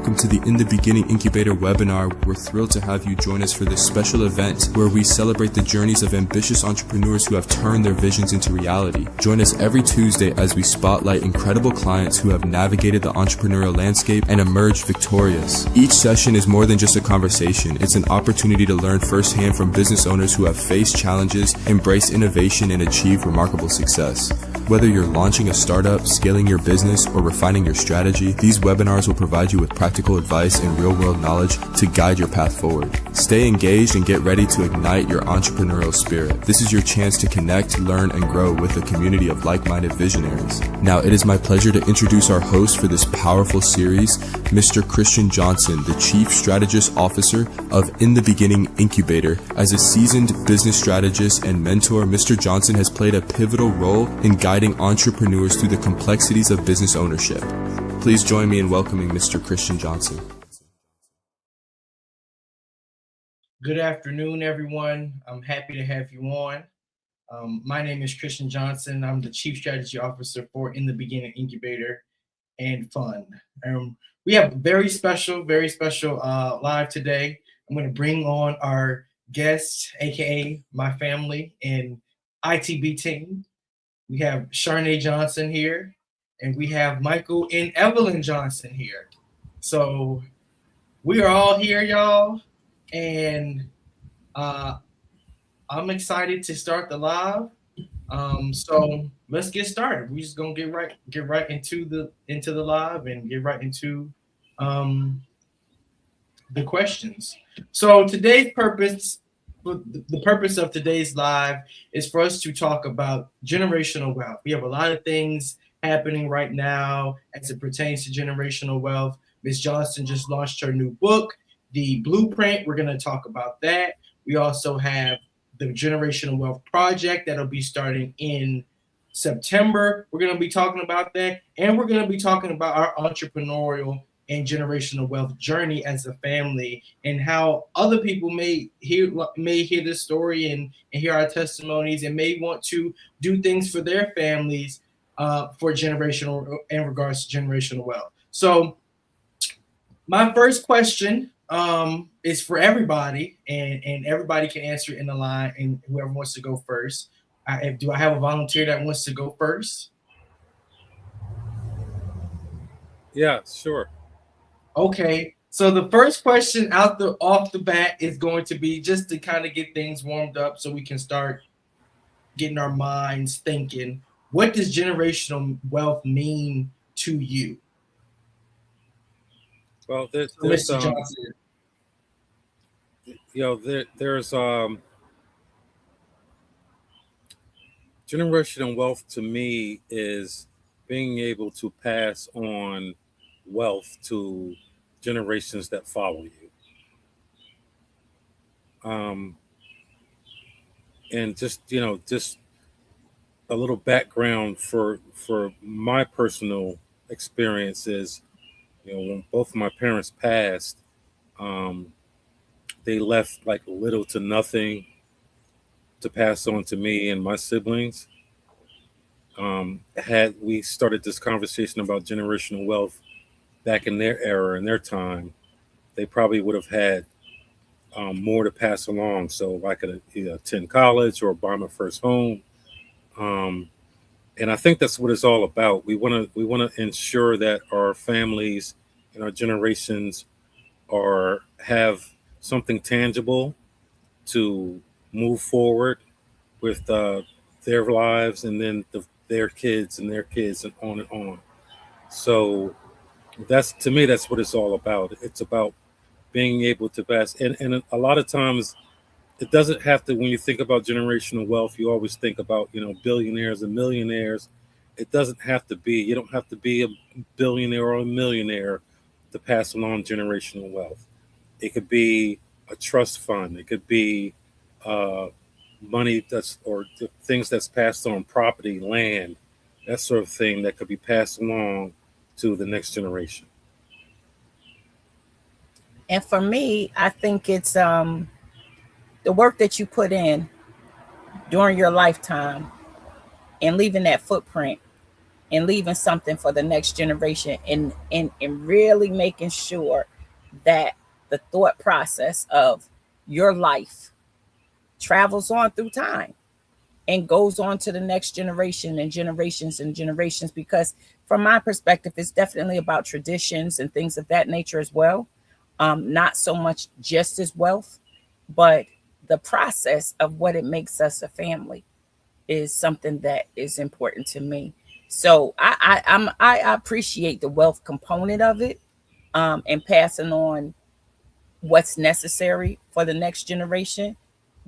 welcome to the In the Beginning Incubator webinar. We're thrilled to have you join us for this special event where we celebrate the journeys of ambitious entrepreneurs who have turned their visions into reality. Join us every Tuesday as we spotlight incredible clients who have navigated the entrepreneurial landscape and emerged victorious. Each session is more than just a conversation. It's an opportunity to learn firsthand from business owners who have faced challenges, embraced innovation, and achieved remarkable success. Whether you're launching a startup, scaling your business, or refining your strategy, these webinars will provide you with practical advice and real-world knowledge to guide your path forward. Stay engaged and get ready to ignite your entrepreneurial spirit. This is your chance to connect, learn, and grow with a community of like-minded visionaries. Now, it is my pleasure to introduce our host for this powerful series, Mr. Christian Johnson, the Chief Strategist Officer of In the Beginning Incubator. As a seasoned business strategist and mentor, Mr. Johnson has played a pivotal role in guiding entrepreneurs through the complexities of business ownership. Please join me in welcoming Mr. Christian Johnson. Good afternoon, everyone. I'm happy to have you on. My name is Christian Johnson. I'm the Chief Strategy Officer for In the Beginning Incubator and Fund. We have a very special live today. I'm going to bring on our guests, aka my family and ITB team. We have Sharnae Johnson here, and we have Michael and Evelyn Johnson here. So we are all here, y'all, and I'm excited to start the live. So let's get started. We're just gonna get right into the live and get right into the questions. So today's purpose. The purpose of today's live is for us to talk about generational wealth. We have a lot of things happening right now as it pertains to generational wealth. Ms. Johnson just launched her new book, The Blueprint. We're going to talk about that. We also have the Generational Wealth Project that'll be starting in September. We're going to be talking about that. And we're going to be talking about our entrepreneurial and generational wealth journey as a family, and how other people may hear this story and hear our testimonies and may want to do things for their families for generational in regards to generational wealth. So my first question is for everybody, and everybody can answer it in the line, and whoever wants to go first. Do I have a volunteer that wants to go first? Yeah, sure. Okay, so the first question off the bat is going to be just to kind of get things warmed up so we can start getting our minds thinking. What does generational wealth mean to you? Well, there's Johnson. There's generational wealth to me is being able to pass on wealth to generations that follow you. And just a little background for my personal experiences. When both of my parents passed, they left like little to nothing to pass on to me and my siblings. Had we started this conversation about generational wealth back in their era, in their time, they probably would have had more to pass along. So I could either attend college or buy my first home. And I think that's what it's all about. We want to ensure that our families and our generations have something tangible to move forward with their lives, and then their kids and their kids, and on and on. So to me, that's what it's all about. It's about being able to pass. And a lot of times it doesn't have to, when you think about generational wealth, you always think about, billionaires and millionaires. It doesn't have to be, you don't have to be a billionaire or a millionaire to pass along generational wealth. It could be a trust fund. It could be money or things that's passed on, property, land, that sort of thing that could be passed along to the next generation. And for me, I think it's the work that you put in during your lifetime and leaving that footprint and leaving something for the next generation, and really making sure that the thought process of your life travels on through time and goes on to the next generation and generations. Because from my perspective, it's definitely about traditions and things of that nature as well. Not so much just as wealth, but the process of what it makes us a family is something that is important to me. So I appreciate the wealth component of it, and passing on what's necessary for the next generation.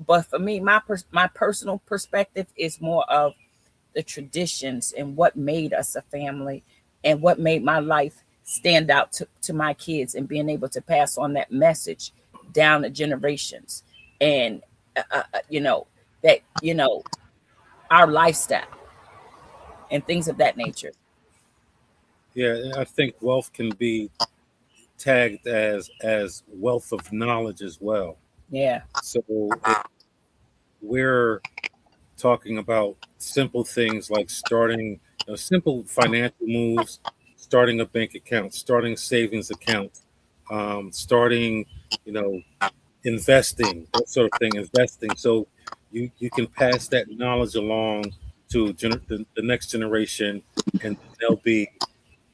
But for me, my personal perspective is more of the traditions and what made us a family and what made my life stand out to my kids, and being able to pass on that message down the generations, and you know that our lifestyle and things of that nature. Yeah, I think wealth can be tagged as wealth of knowledge as well. Yeah. So if we're talking about simple things like starting, simple financial moves, starting a bank account, starting savings account, starting, you know, investing, that sort of thing, investing. So you can pass that knowledge along to the next generation, and they'll be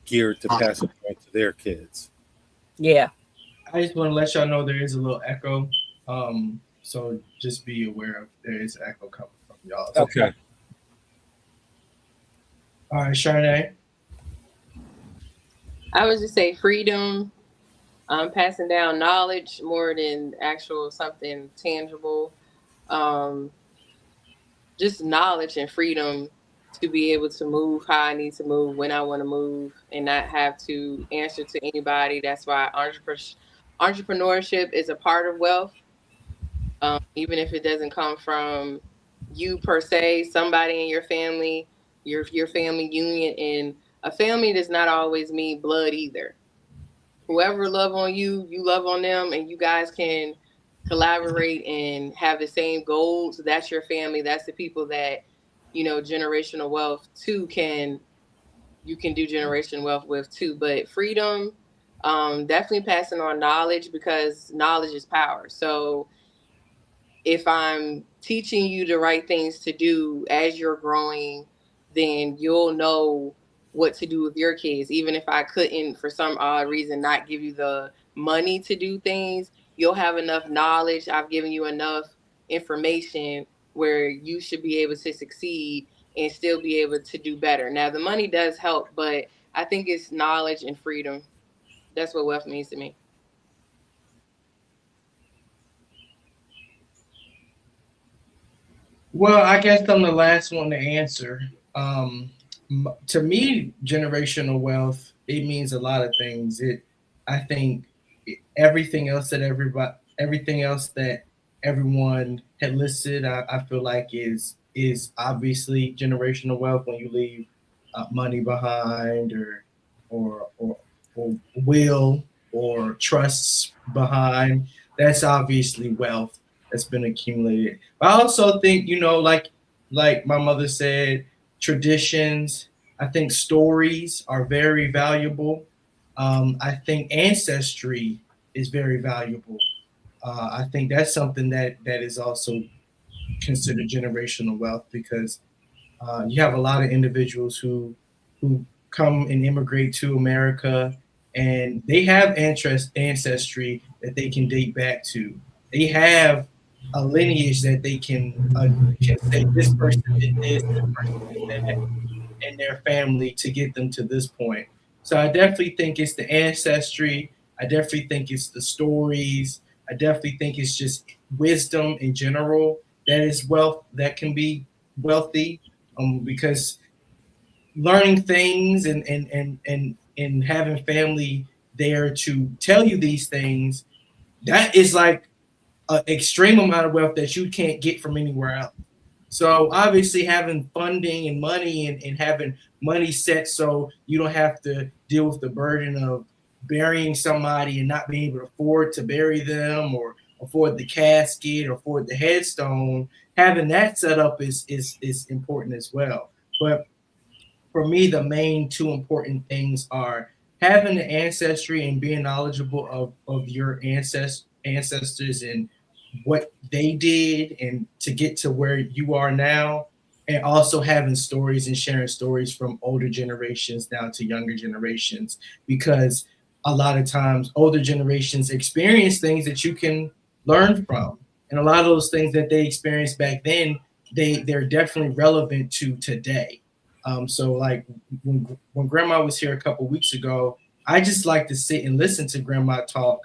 geared to pass it on to their kids. Yeah. I just want to let y'all know there is a little echo. So just be aware of there is echo coming from y'all. Okay. All right, Charnay. I would just say freedom, passing down knowledge more than actual something tangible. Um, just knowledge and freedom to be able to move how I need to move when I want to move and not have to answer to anybody. That's why entrepreneurship is a part of wealth, even if it doesn't come from you per se, somebody in your family, your family union. And a family does not always mean blood either. Whoever love on you, you love on them, and you guys can collaborate and have the same goals. That's your family. That's the people that, generational wealth too you can do generation wealth with too. But freedom, definitely passing on knowledge, because knowledge is power. So if I'm teaching you the right things to do as you're growing, then you'll know what to do with your kids. Even if I couldn't, for some odd reason, not give you the money to do things, you'll have enough knowledge. I've given you enough information where you should be able to succeed and still be able to do better. Now, the money does help, but I think it's knowledge and freedom. That's what wealth means to me. Well, I guess I'm the last one to answer. To me, generational wealth, it means a lot of things. I think everything else everything else that everyone had listed, I feel like is obviously generational wealth when you leave money behind, or will or trusts behind. That's obviously wealth that's been accumulated. But I also think, like my mother said, traditions. I think stories are very valuable. I think ancestry is very valuable. I think that's something that is also considered generational wealth, because you have a lot of individuals who come and immigrate to America, and they have ancestry that they can date back to. They have a lineage that they can say this person did this, this person did that in their family to get them to this point. So I definitely think it's the ancestry. I definitely think it's the stories. I definitely think it's just wisdom in general that is wealth, that can be wealthy, because learning things and having family there to tell you these things, that is like an extreme amount of wealth that you can't get from anywhere else. So obviously having funding and money, and having money set so you don't have to deal with the burden of burying somebody and not being able to afford to bury them, or afford the casket, or afford the headstone, having that set up is important as well. But for me, the main two important things are having the ancestry and being knowledgeable of your ancestors and what they did and to get to where you are now, and also having stories and sharing stories from older generations down to younger generations, because a lot of times older generations experience things that you can learn from, and a lot of those things that they experienced back then, they're definitely relevant to today. So like when grandma was here a couple weeks ago, I just like to sit and listen to grandma talk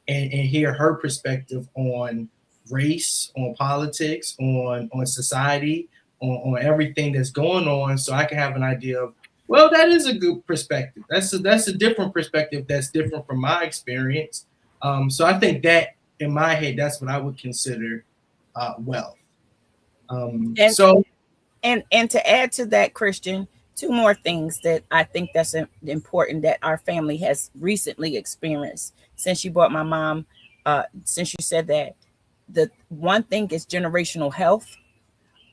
and hear her perspective on race, on politics, on society, on everything that's going on, so I can have an idea of, well, that is a good perspective. That's a different perspective that's different from my experience. So I think that in my head, that's what I would consider wealth. And to add to that, Christian, two more things that I think that's important that our family has recently experienced since you brought my mom, since you said that. The one thing is generational health.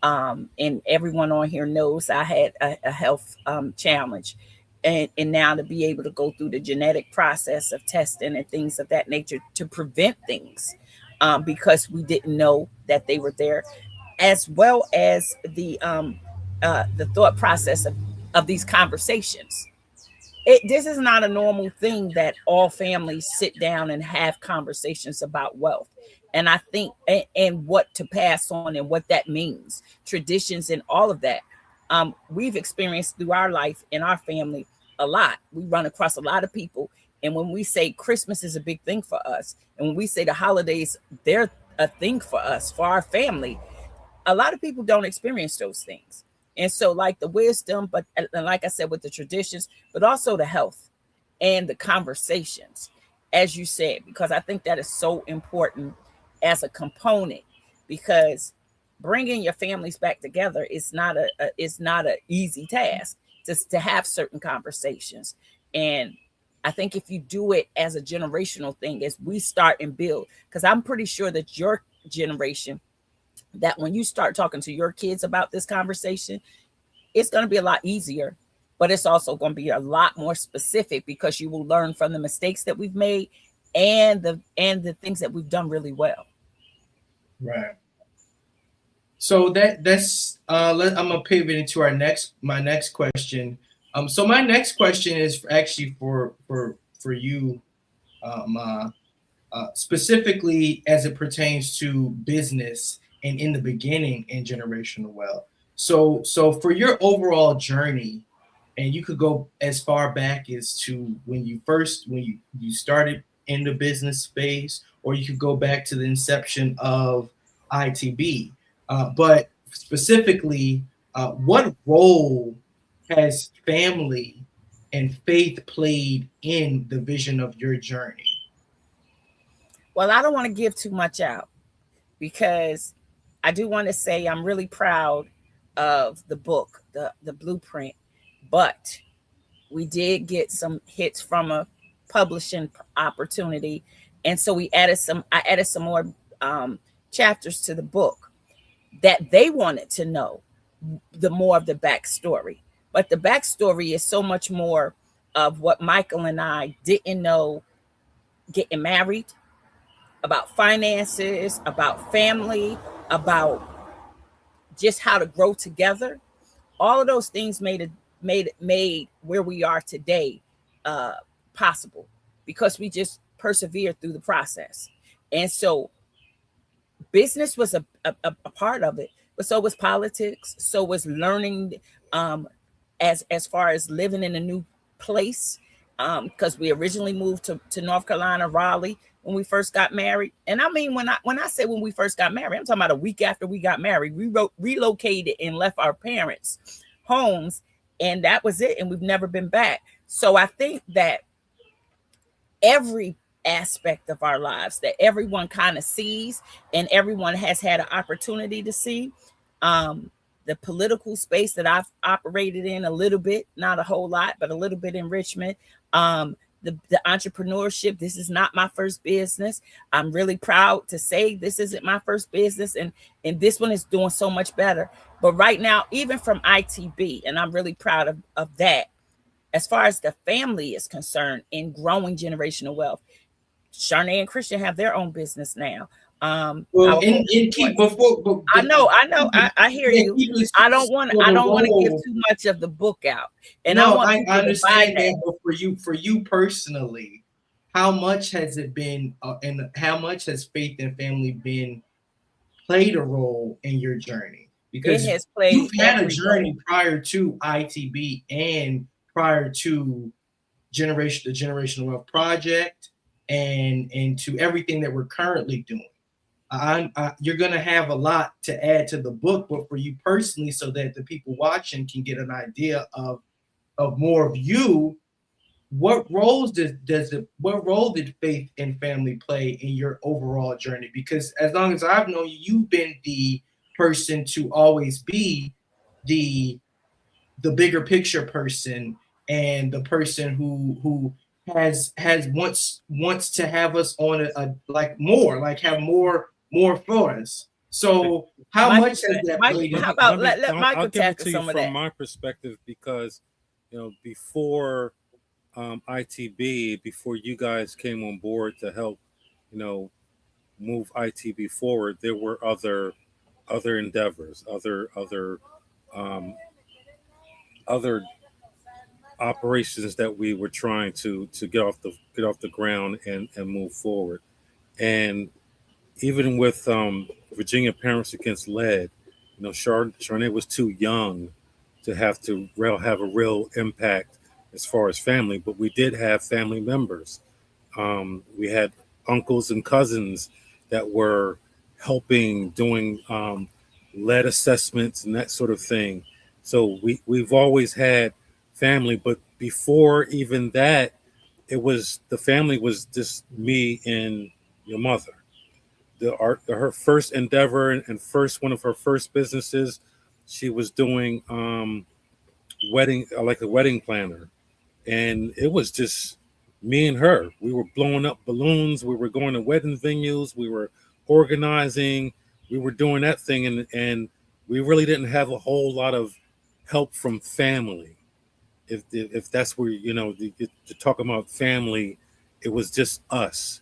And everyone on here knows I had a health challenge. And now to be able to go through the genetic process of testing and things of that nature to prevent things because we didn't know that they were there, as well as the thought process of these conversations. This is not a normal thing that all families sit down and have conversations about wealth. And I think, and what to pass on and what that means, traditions and all of that. We've experienced through our life in our family a lot. We run across a lot of people. And when we say Christmas is a big thing for us, and when we say the holidays, they're a thing for us, for our family, a lot of people don't experience those things. And so like the wisdom, but like I said, with the traditions, but also the health and the conversations, as you said, because I think that is so important as a component, because bringing your families back together is not a easy task to have certain conversations. And I think if you do it as a generational thing, as we start and build, because I'm pretty sure that your generation, that when you start talking to your kids about this conversation, it's going to be a lot easier, but it's also going to be a lot more specific, because you will learn from the mistakes that we've made and the things that we've done really well. Right. So that's I'm gonna pivot into my next question. So my next question is actually for you, specifically as it pertains to business and in the beginning in generational wealth. So for your overall journey, and you could go as far back as to when you started in the business space, or you could go back to the inception of ITB. But specifically, what role has family and faith played in the vision of your journey? Well, I don't want to give too much out, because I do want to say I'm really proud of the book, the blueprint, but we did get some hits from a publishing opportunity. And so I added some more chapters to the book that they wanted to know the more of the backstory. But the backstory is so much more of what Michael and I didn't know getting married, about finances, about family, about just how to grow together. All of those things made where we are today possible, because we just persevered through the process. And so business was a part of it, but so was politics, so was learning, as far as living in a new place, because we originally moved to North Carolina, Raleigh, when we first got married. And I mean, when I say when we first got married, I'm talking about a week after we got married. We relocated and left our parents' homes, and that was it. And we've never been back. So I think that every aspect of our lives that everyone kind of sees, and everyone has had an opportunity to see, the political space that I've operated in a little bit, not a whole lot, but a little bit in Richmond, the entrepreneurship. This is not my first business. I'm really proud to say this isn't my first business, and this one is doing so much better. But right now, even from ITB, and I'm really proud of that, as far as the family is concerned in growing generational wealth, Sharnay and Christian have their own business now. Well, in keep before, but I know, I hear you. I don't want to give too much of the book out, and no, I understand that. But for you personally, how much has it been, and how much has faith and family played a role in your journey? Because it has played. You've had a journey prior to ITB and prior to the Generational Wealth Project, and to everything that we're currently doing. You're going to have a lot to add to the book, but for you personally, so that the people watching can get an idea of more of you, what role did faith and family play in your overall journey? Because as long as I've known you, you've been the person to always be the bigger picture person, and the person who has wants to have us on have more for us. So how much has that played? How about let Michael tackle some of that from my perspective, because before ITB, before you guys came on board to help move ITB forward, there were other endeavors, other operations that we were trying to get off the ground and move forward. And even with Virginia Parents Against Lead, Sharnay was too young to have a real impact as far as family, but we did have family members. We had uncles and cousins that were helping, doing lead assessments and that sort of thing. So we've always had family, but before even that, the family was just me and your mother. Her first endeavor and one of her first businesses, she was doing like a wedding planner, and it was just me and her. We were blowing up balloons, we were going to wedding venues, we were organizing, we were doing that thing, and we really didn't have a whole lot of help from family. If that's where to talk about family, it was just us.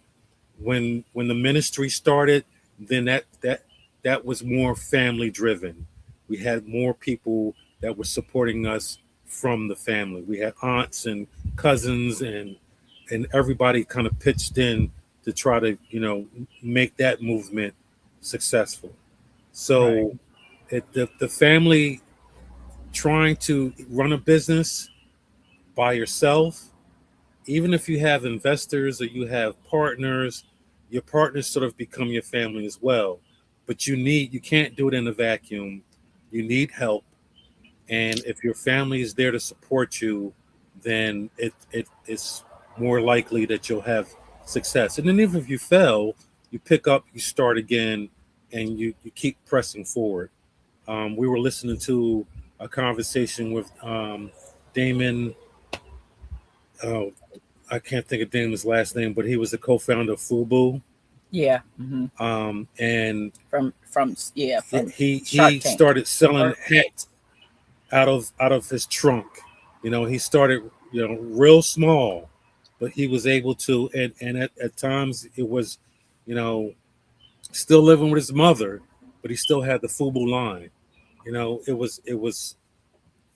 When the ministry started, then that was more family driven. We had more people that were supporting us from the family. We had aunts and cousins, and everybody kind of pitched in to try to make that movement successful. So the family, trying to run a business by yourself, even if you have investors or you have partners, your partners sort of become your family as well. But you can't do it in a vacuum. You need help. And if your family is there to support you, then it's more likely that you'll have success. And then even if you fail, you pick up, you start again, and you keep pressing forward. We were listening to a conversation with Damon. I can't think of Damon's last name, but he was the co-founder of FUBU. Yeah. Mm-hmm. And from he started selling hats out of his trunk. He started real small, but he was able to, and at times it was still living with his mother, but he still had the FUBU line. It was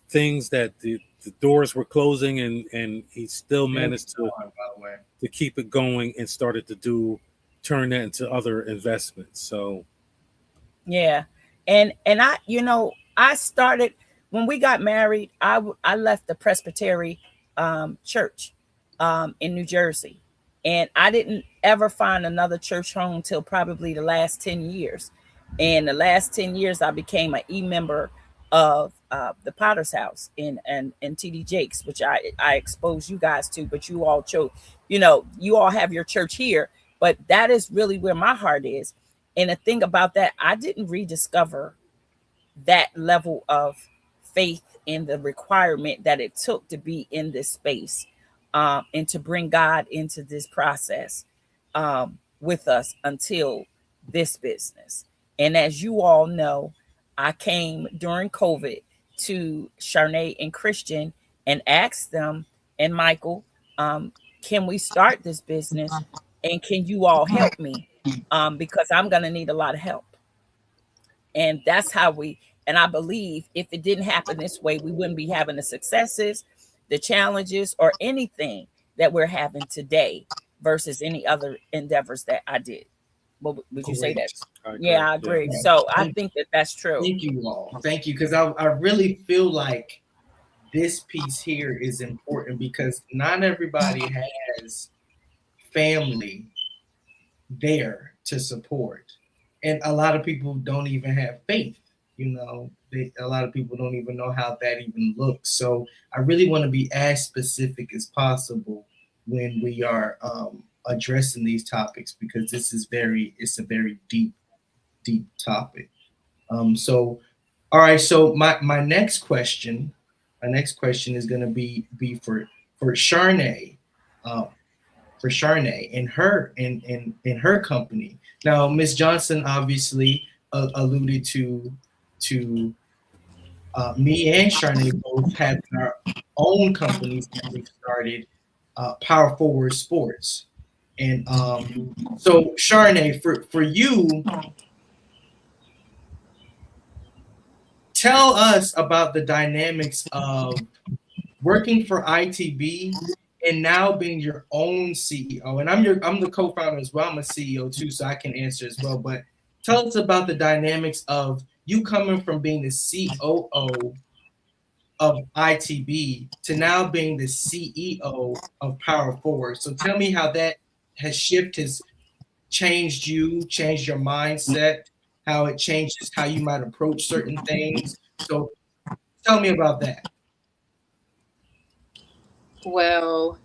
things that the doors were closing, and he still managed to keep it going and started to turn that into other investments. So yeah, and I started when we got married. I left the Presbytery church in New Jersey, and I didn't ever find another church home until probably the last 10 years. And the last 10 years, I became an member of the Potter's House in TD Jakes, which I exposed you guys to, but you all chose, you all have your church here, but that is really where my heart is. And the thing about that, I didn't rediscover that level of faith and the requirement that it took to be in this space and to bring God into this process with us until this business. And as you all know, I came during COVID to Sharnay and Christian and asked them, and Michael, can we start this business? And can you all help me? Because I'm going to need a lot of help. And that's how and I believe if it didn't happen this way, we wouldn't be having the successes, the challenges, or anything that we're having today versus any other endeavors that I did. Would you say that? Yeah, I agree. Yeah. So I think that that's true. Thank you all. Thank you. Because I really feel like this piece here is important because not everybody has family there to support. And a lot of people don't even have faith. A lot of people don't even know how that even looks. So I really want to be as specific as possible when we are addressing these topics because it's a very deep topic. So, all right. So my next question is going to be for Sharnay, for Sharnay and her company. Now, Ms. Johnson obviously alluded to me and Sharnay both have our own companies that we started, Power Forward Sports. And so Sharnay, for you, tell us about the dynamics of working for ITB and now being your own CEO. And I'm the co-founder as well. I'm a CEO too, so I can answer as well. But tell us about the dynamics of you coming from being the COO of ITB to now being the CEO of Power Forward. So tell me how that has changed you, changed your mindset, how it changes how you might approach certain things. So tell me about that. Well,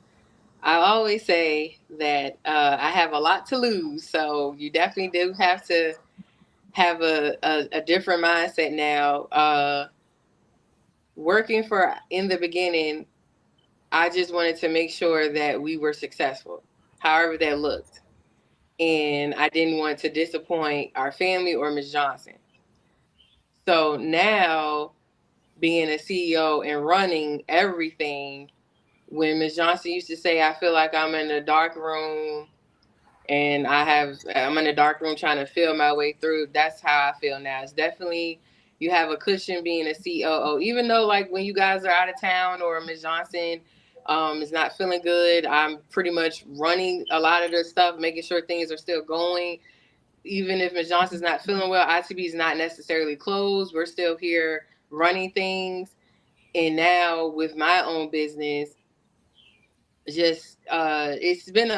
I always say that I have a lot to lose, so you definitely do have to have a different mindset now. Working in the beginning, I just wanted to make sure that we were successful, however that looked. And I didn't want to disappoint our family or Ms. Johnson. So now, being a CEO and running everything, when Ms. Johnson used to say, I feel like I'm in a dark room and I'm in a dark room trying to feel my way through, that's how I feel now. It's definitely, you have a cushion being a COO, even though like when you guys are out of town or Ms. Johnson is not feeling good, I'm pretty much running a lot of the stuff, making sure things are still going. Even if Ms. Johnson's not feeling well, ITB is not necessarily closed. We're still here running things. And now with my own business, just it's been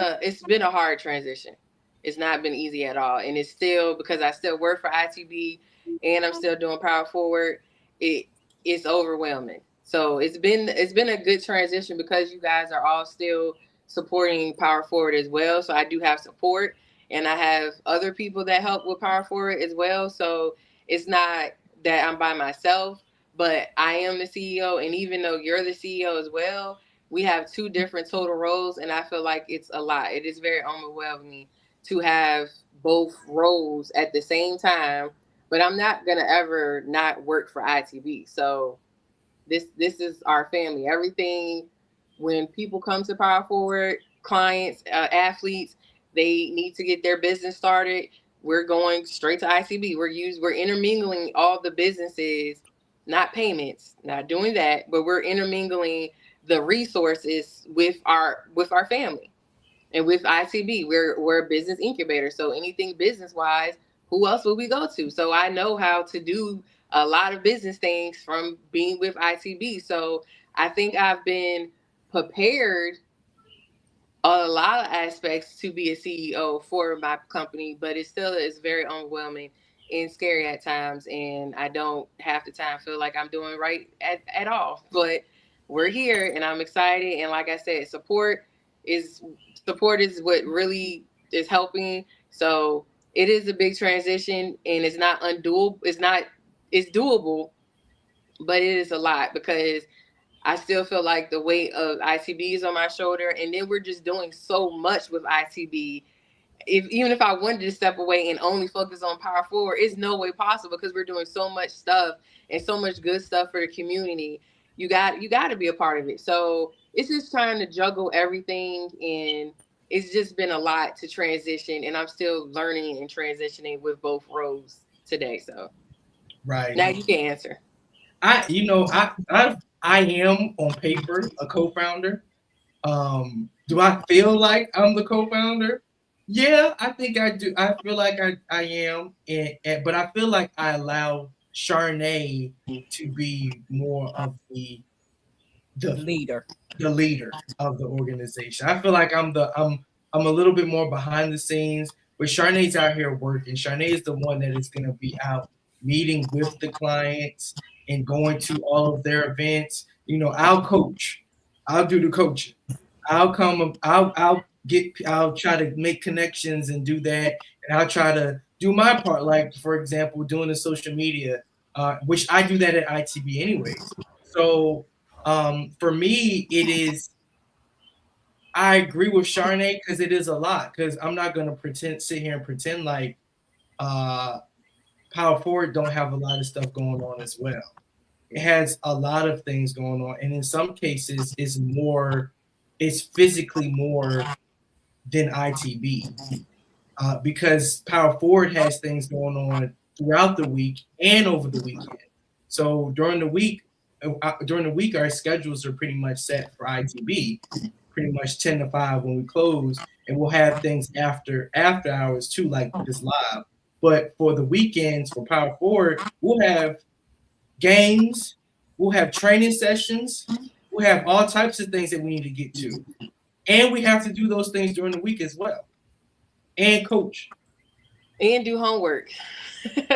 a hard transition. It's not been easy at all. And it's still, because I still work for ITB and I'm still doing Power Forward, it's overwhelming. So it's been a good transition because you guys are all still supporting Power Forward as well. So I do have support. And I have other people that help with Power Forward as well. So it's not that I'm by myself, but I am the CEO. And even though you're the CEO as well, we have two different total roles. And I feel like it's a lot. It is very overwhelming to have both roles at the same time. But I'm not going to ever not work for ITB. So this is our family. Everything, when people come to Power Forward, clients, athletes, they need to get their business started. We're going straight to ICB. We're intermingling all the businesses, not payments, not doing that, but we're intermingling the resources with our family. And with ICB, we're a business incubator. So anything business wise, who else will we go to? So I know how to do a lot of business things from being with ITB. So I think I've been prepared a lot of aspects to be a CEO for my company, but it still is very overwhelming and scary at times. And I don't half the time feel like I'm doing right at all. But we're here and I'm excited. And like I said, support is what really is helping. So it is a big transition and it's not undoable. It's doable, but it is a lot because I still feel like the weight of ITB is on my shoulder. And then we're just doing so much with ITB. Even if I wanted to step away and only focus on Power Forward, it's no way possible because we're doing so much stuff and so much good stuff for the community. You got to be a part of it. So it's just trying to juggle everything, and it's just been a lot to transition, and I'm still learning and transitioning with both roles today. So Right now you can answer. I am on paper a co-founder. Do I feel like I'm the co-founder? Yeah, I think I do. I feel like I am, but I feel like I allow Charnay to be more of the Leader. the leader of the organization. I feel like I'm a little bit more behind the scenes, but Charnay's out here working. Charnay is the one that is going to be out meeting with the clients and going to all of their events. You know, I'll coach. I'll do the coaching. I'll come. I'll try to make connections and do that, and I'll try to do my part. Like, for example, doing the social media, which I do that at ITB anyways. So for me, it is. I agree with Charnay because it is a lot. Because I'm not gonna sit here and pretend like Power Forward don't have a lot of stuff going on as well. It has a lot of things going on, and in some cases, it's physically more than ITB because Power Forward has things going on throughout the week and over the weekend. So during the week, our schedules are pretty much set for ITB, pretty much 10 to 5 when we close, and we'll have things after hours too, like this live. But for the weekends for Power Forward, we'll have games, we'll have training sessions, we'll have all types of things that we need to get to. And we have to do those things during the week as well. And coach. And do homework.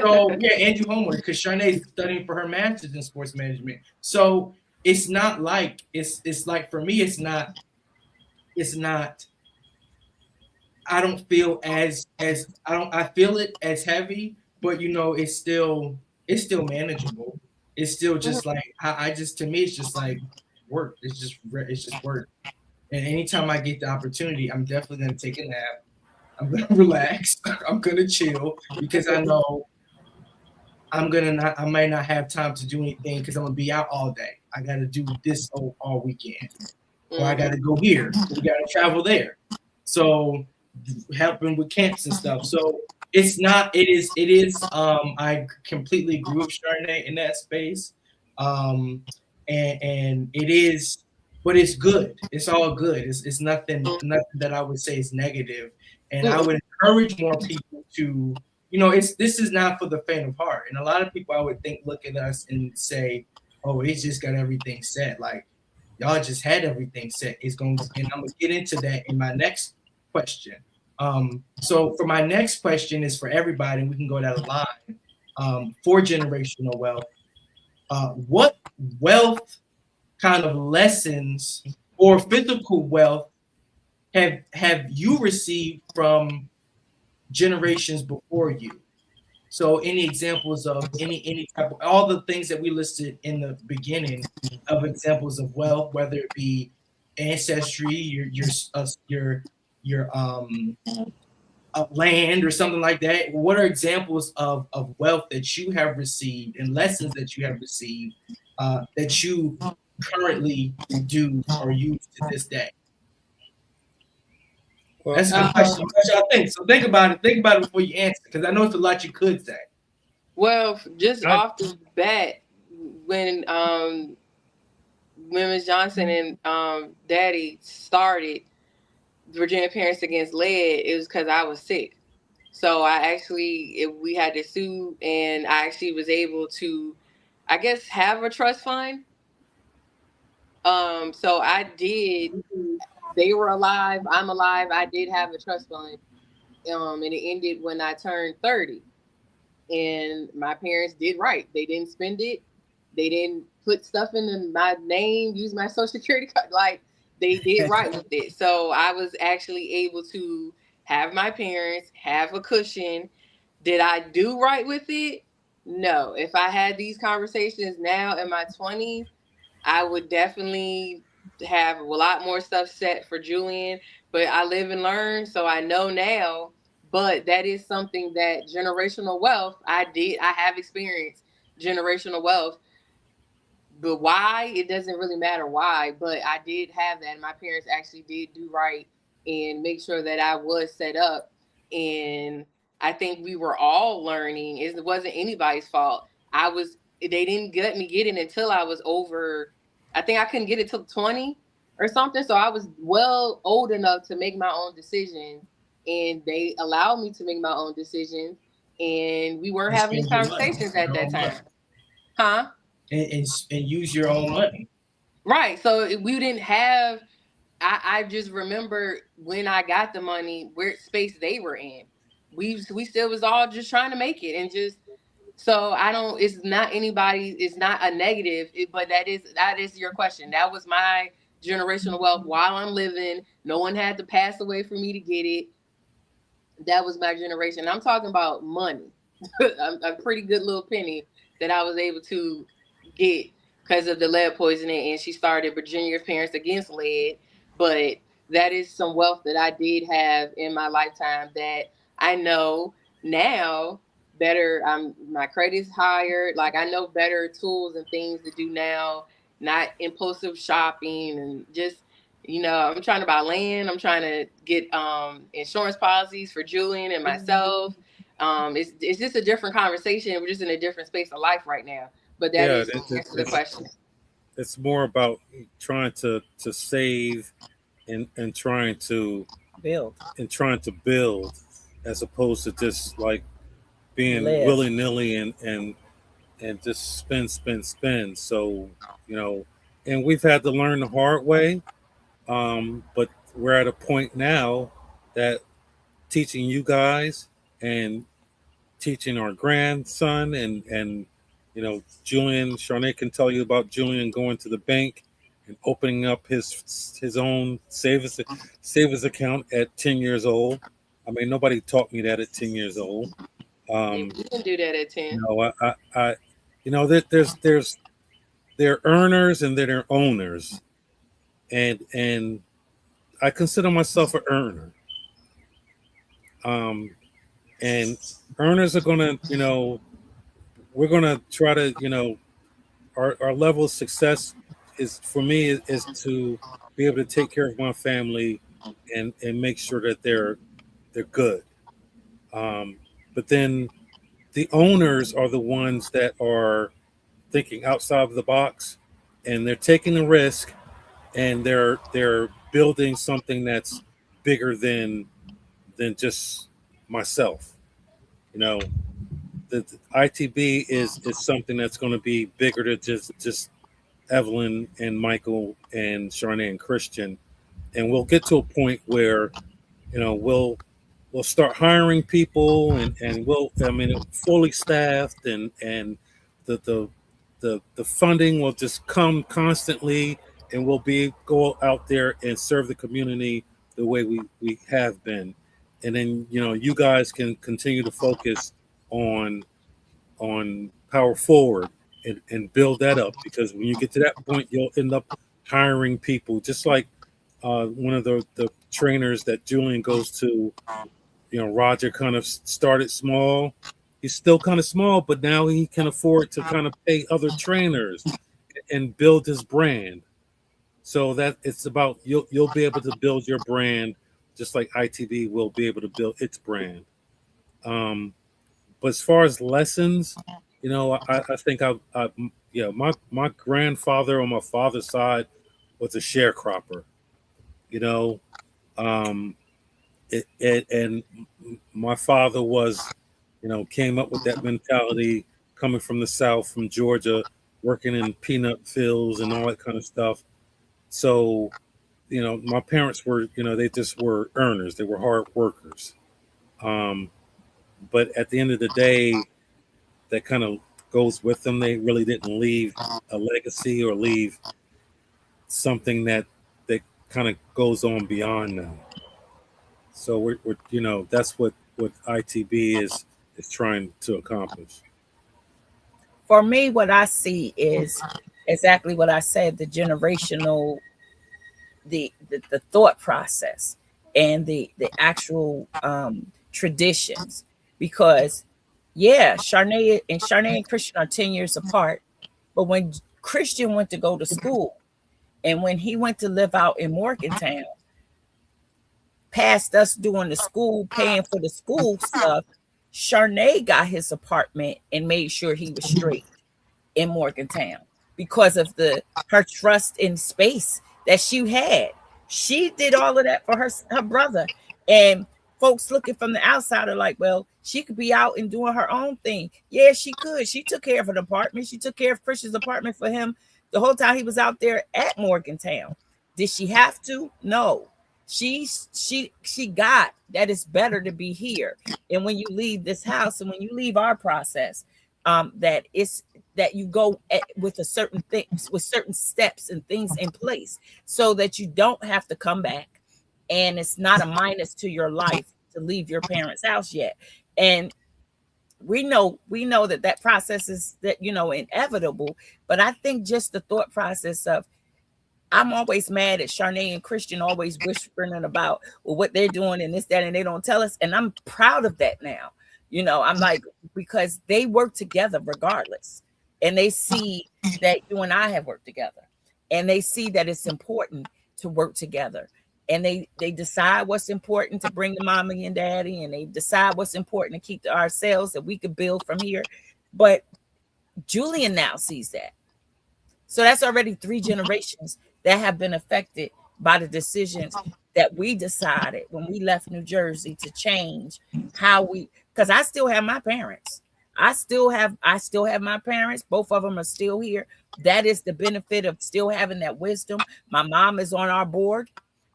So yeah, and do homework because Charnay is studying for her master's in sports management. So it's not like it's like for me, it's not I don't feel I feel it as heavy, but you know, it's still manageable. It's still just like to me it's just like work. It's just work. And anytime I get the opportunity, I'm definitely gonna take a nap. I'm gonna relax. I'm gonna chill because I know I might not have time to do anything because I'm gonna be out all day. I gotta do this all weekend. Or I gotta go here. We gotta travel there. So helping with camps and stuff. So it is I completely agree with Charnay in that space. And it is, but it's good. It's all good. It's nothing that I would say is negative. And I would encourage more people to, you know, this is not for the faint of heart. And a lot of people I would think look at us and say, oh, he's just got everything set. Like y'all just had everything set. And I'm gonna get into that in my next question. So for my next question is for everybody, and we can go down the line. For generational wealth, what wealth kind of lessons or physical wealth have you received from generations before you? So any examples of any type of all the things that we listed in the beginning of examples of wealth, whether it be ancestry, your land or something like that. What are examples of wealth that you have received and lessons that you have received that you currently do or use to this day? Well, that's a good question. What y'all think? So think about it. Think about it before you answer, because I know it's a lot you could say. Well, just off the bat, when Ms. Johnson and Daddy started Virginia Parents Against Lead, it was because I was sick. So we had to sue, and I actually was able to, I guess, have a trust fund. So I did. They were alive. I'm alive. I did have a trust fund. And it ended when I turned 30. And my parents did right. They didn't spend it. They didn't put stuff in my name, use my social security card. Like, they did right with it. So I was actually able to have my parents have a cushion. Did I do right with it? No. If I had these conversations now in my 20s, I would definitely have a lot more stuff set for Julian, but I live and learn, so I know now. But that is something that generational wealth, I have experienced generational wealth. But why, it doesn't really matter why, but I did have that. My parents actually did do right and make sure that I was set up. And I think we were all learning. It wasn't anybody's fault. They didn't let me get it until I was over, I think I couldn't get it till 20 or something. So I was well old enough to make my own decisions, and they allowed me to make my own decisions. And we weren't And having these spend your money, conversations at your that own time. money, Huh? and use your own money. Right. So we didn't have, I just remember when I got the money, where space they were in. We still was all just trying to make it, and just, so I don't, it's not anybody, it's not a negative, but that is your question. That was my generational wealth while I'm living. No one had to pass away for me to get it. That was my generation. I'm talking about money, a pretty good little penny that I was able to get because of the lead poisoning. And she started Virginia's Parents Against Lead. But that is some wealth that I did have in my lifetime that I know now better. My credit's higher. Like, I know better tools and things to do now, not impulsive shopping and just, I'm trying to buy land. I'm trying to get insurance policies for Julian and myself. It's just a different conversation. We're just in a different space of life right now. But that Yeah, is the answer to the question. it's more about trying to save and trying to Build. build, as opposed to just like being Live. willy-nilly and just spend. So, and we've had to learn the hard way. But we're at a point now that teaching you guys and teaching our grandson and Julian, Charnay can tell you about Julian going to the bank and opening up his own savings account at 10 years old. I mean, nobody taught me that at 10 years old. You can do that at 10. There's they're earners and they're owners, and I consider myself an earner. And earners are gonna, we're gonna try to, our level of success is, for me, is to be able to take care of my family and make sure that they're good. But then the owners are the ones that are thinking outside of the box, and they're taking a risk, and they're building something that's bigger than just myself. The ITB is something that's going to be bigger than just Evelyn and Michael and Charnay and Christian, and we'll get to a point where we'll start hiring people, and fully staffed, and the funding will just come constantly, and we'll go out there and serve the community the way we have been. And then you guys can continue to focus on Power Forward and build that up, because when you get to that point, you'll end up hiring people, just like one of the trainers that Julian goes to. Roger kind of started small. He's still kind of small, but now he can afford to kind of pay other trainers and build his brand. So that it's about, you'll be able to build your brand just like ITV will be able to build its brand. But as far as lessons, I think my grandfather on my father's side was a sharecropper. And my father was, came up with that mentality, coming from the South, from Georgia, working in peanut fields and all that kind of stuff. So, my parents were, they just were earners. They were hard workers. But at the end of the day, that kind of goes with them. They really didn't leave a legacy or leave something that kind of goes on beyond them. So we're that's what ITB is trying to accomplish. For me, what I see is exactly what I said, the generational, the thought process and the actual traditions. Because yeah, Charnay and Christian are 10 years apart. But when Christian went to go to school and when he went to live out in Morgantown, past us doing the school, paying for the school stuff, Charnay got his apartment and made sure he was straight in Morgantown because of her trust in space that she had. She did all of that for her brother. And folks looking from the outside are like, well, she could be out and doing her own thing. Yeah, she could. She took care of an apartment. She took care of Christian's apartment for him the whole time he was out there at Morgantown. Did she have to? No. She got that it's better to be here. And when you leave this house and when you leave our process, that you go with a certain things, with certain steps and things in place so that you don't have to come back and it's not a minus to your life to leave your parents' house yet. And we know that process is inevitable, but I think just the thought process of, I'm always mad at Charnay and Christian always whispering about what they're doing and this, that, and they don't tell us. And I'm proud of that now. I'm like, because they work together regardless. And they see that you and I have worked together. And they see that it's important to work together. And they decide what's important to bring to mommy and daddy. And they decide what's important to keep to ourselves that we could build from here. But Julian now sees that. So that's already 3 generations that have been affected by the decisions that we decided when we left New Jersey to change how because I still have my parents. I still have my parents. Both of them are still here. That is the benefit of still having that wisdom. My mom is on our board.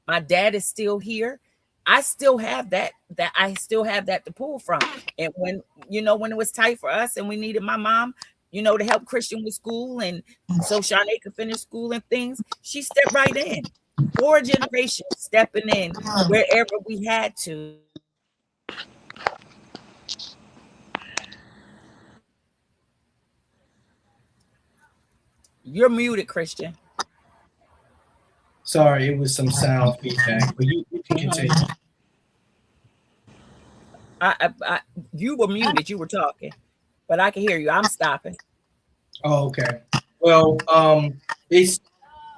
My dad is still here. I still have that to pull from. And when it was tight for us and we needed my mom, to help Christian with school and so Charnay could finish school and things, she stepped right in. 4 generations stepping in wherever we had to. You're muted, Christian. Sorry, it was some sound feedback, but you can continue. You were muted. You were talking, but I can hear you. I'm stopping. Oh, okay. Well, it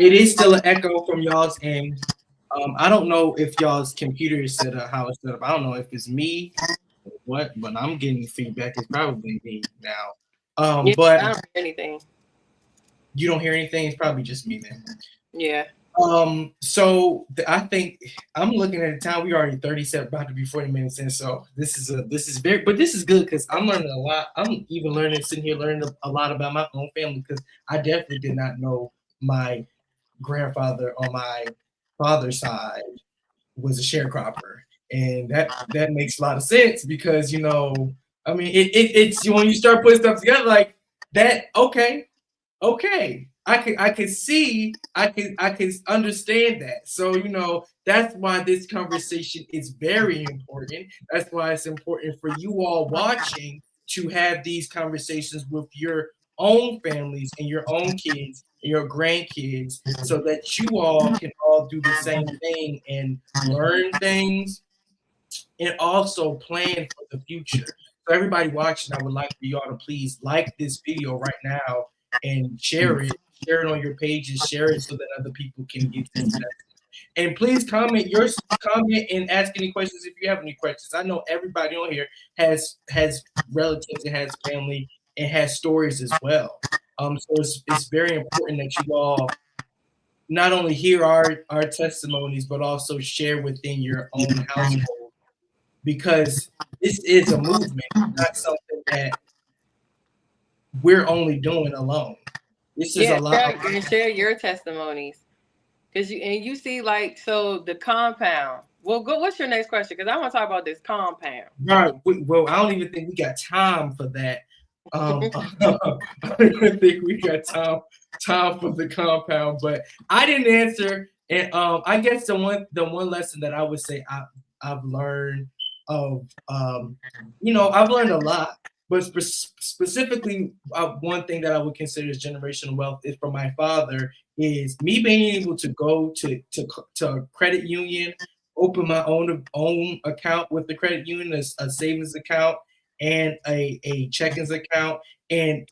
is still an echo from y'all's end. I don't know if y'all's computer is set up, how it's set up. I don't know if it's me or what, but I'm getting feedback. It's probably me now. Yeah, but I don't hear anything. You don't hear anything? It's probably just me then. Yeah. So I think I'm looking at the time. We already 37, about to be 40 minutes in. So this is good because I'm learning a lot. I'm even sitting here learning a lot about my own family because I definitely did not know my grandfather on my father's side was a sharecropper, and that makes a lot of sense because I mean it's when you start putting stuff together like that. Okay. I can see, I can understand that. So, that's why this conversation is very important. That's why it's important for you all watching to have these conversations with your own families and your own kids and your grandkids so that you all can all do the same thing and learn things and also plan for the future. So everybody watching, I would like for y'all to please like this video right now and share it on your pages, share it so that other people can get this message. And please comment and ask any questions if you have any questions. I know everybody on here has relatives and has family and has stories as well. So it's very important that you all not only hear our testimonies, but also share within your own household, because this is a movement, not something that we're only doing alone. This is a lot. And share your testimonies, because you see, like, so the compound. Well, what's your next question? Because I want to talk about this compound. Right. Well, I don't even think we got time for that. I don't even think we got time for the compound. But I didn't answer, and I guess the one lesson that I would say I've learned of, I've learned a lot. But specifically, one thing that I would consider as generational wealth is from my father is me being able to go to a credit union, open my own account with the credit union, a savings account and a checkings account, and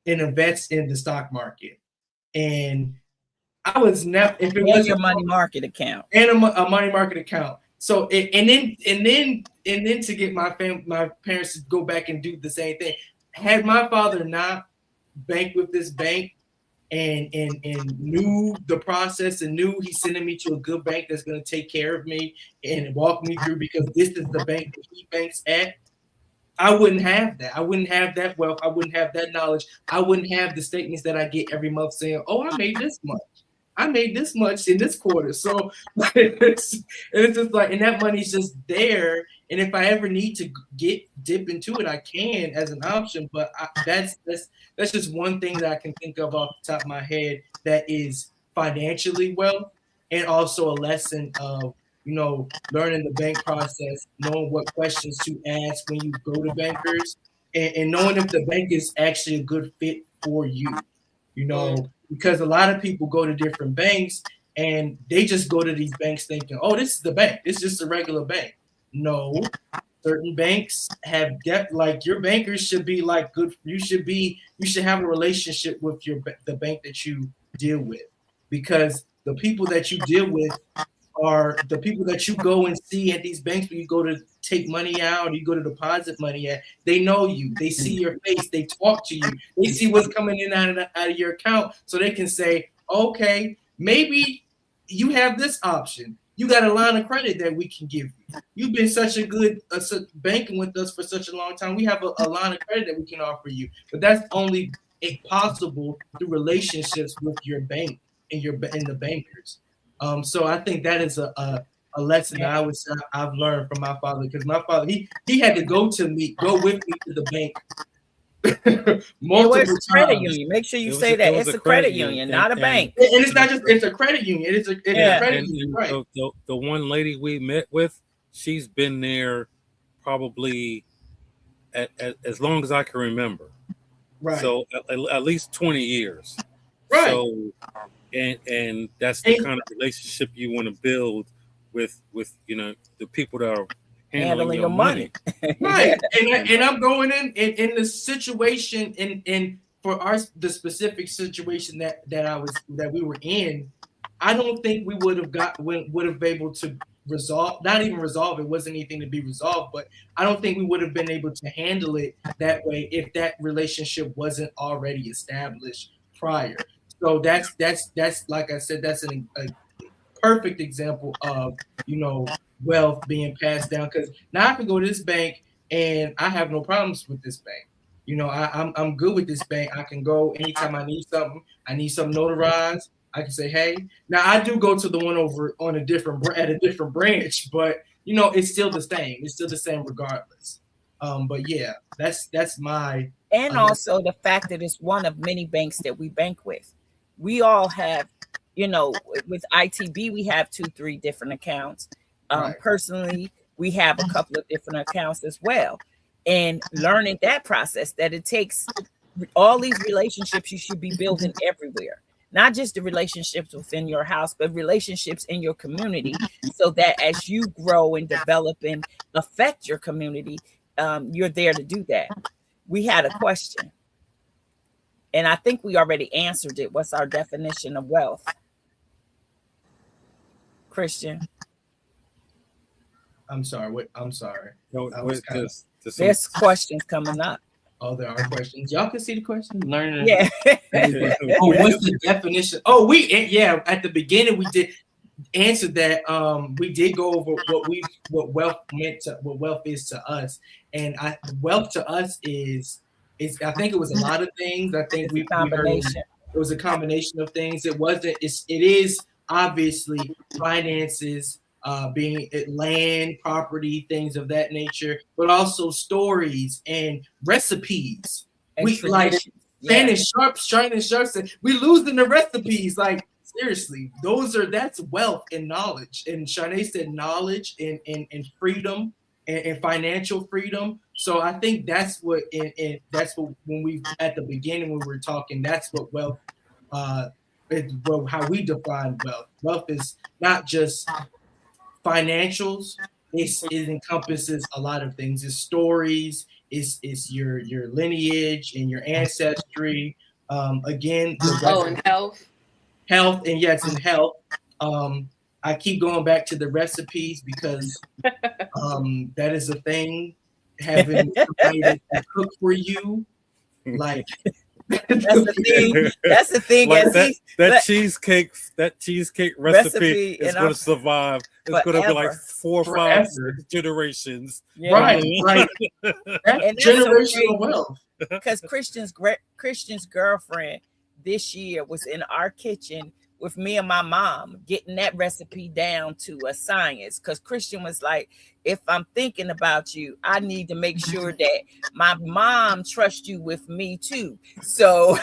invest in the stock market. And I was never, if it was your money market account and a money market account. So and then to get my parents to go back and do the same thing. Had my father not banked with this bank and knew the process and knew he's sending me to a good bank that's going to take care of me and walk me through because this is the bank that he banks at, I wouldn't have that. I wouldn't have that wealth. I wouldn't have that knowledge. I wouldn't have the statements that I get every month saying, oh, I made this much. I made this much in this quarter. So it's just like, and that money's just there. And if I ever need to dip into it, I can as an option. But that's just one thing that I can think of off the top of my head that is financially wealth, and also a lesson of, you know, learning the bank process, knowing what questions to ask when you go to bankers, and knowing if the bank is actually a good fit for you. You know, because a lot of people go to different banks and they just go to these banks thinking, oh, this is the bank. It's just a regular bank. No, certain banks have depth. Like your bankers should be like good. You should have a relationship with the bank that you deal with, because the people that you deal with are the people that you go and see at these banks when you go to take money out or you go to deposit money at. They know you. They see your face. They talk to you. They see what's coming in out of your account, so they can say, okay, maybe you have this option. You got a line of credit that we can give you. You've been such a good banking with us for such a long time. We have a line of credit that we can offer you. But that's only possible through relationships with your bank and the bankers. So I think that is a lesson that I would say I've learned from my father, because my father, he had to go with me to the bank multiple times. Credit union. Make sure you say that it's a credit union, not a bank. And it's not just, it's a credit union. It's a credit union, right? The one lady we met with, she's been there probably as long as I can remember. Right. So at least 20 years. Right. So and that's the kind of relationship you want to build with you know, the people that are handling your money. Right. And I'm going in the situation in for the specific situation that we were in. I don't think we would have been able to resolve, not even resolve, it wasn't anything to be resolved, but I don't think we would have been able to handle it that way if that relationship wasn't already established prior. So that's like I said, that's a perfect example of, you know, wealth being passed down. Because now I can go to this bank and I have no problems with this bank. You know, I'm good with this bank. I can go anytime I need something. I need something notarized. I can say, hey. Now I do go to the one over on a different branch, but you know, it's still the same. It's still the same regardless. But yeah, that's my. And also the fact that it's one of many banks that we bank with. We all have, you know, with ITB, we have 2-3 different accounts. Right. Personally, we have a couple of different accounts as well. And learning that process, that it takes all these relationships you should be building everywhere. Not just the relationships within your house, but relationships in your community, so that as you grow and develop and affect your community, you're there to do that. We had a question, and I think we already answered it. What's our definition of wealth? Christian? I'm sorry. What? I'm sorry. No, There's questions coming up. Oh, there are questions. Y'all can see the questions. Learning. Yeah. Oh, what's the definition? Oh, at the beginning we did answer that. We did go over what wealth is to us, and wealth to us is I think it was a lot of things. I think we heard it was a combination of things. It is obviously finances, being land, property, things of that nature, but also stories and recipes. We like Shannon Sharp said, we losing the recipes. Like seriously, that's wealth and knowledge. And Shanae said knowledge and freedom. and financial freedom. So I think that's what, and that's what, when we at the beginning when we were talking, that's what wealth, well, how we define wealth. Wealth is not just financials. It encompasses a lot of things. It's stories. It's your lineage and your ancestry. Again, And health. Health, and yes, and health. I keep going back to the recipes because that is a thing. Having somebody that can cook for you, like That's the thing. That's the thing. Like that cheesecake recipe is going to survive. It's going to be like 4 or 5 generations. Yeah. Right. Like that's generational wealth. Because Christian's girlfriend this year was in our kitchen with me and my mom, getting that recipe down to a science. Because Christian was like, if I'm thinking about you, I need to make sure that my mom trusts you with me too. So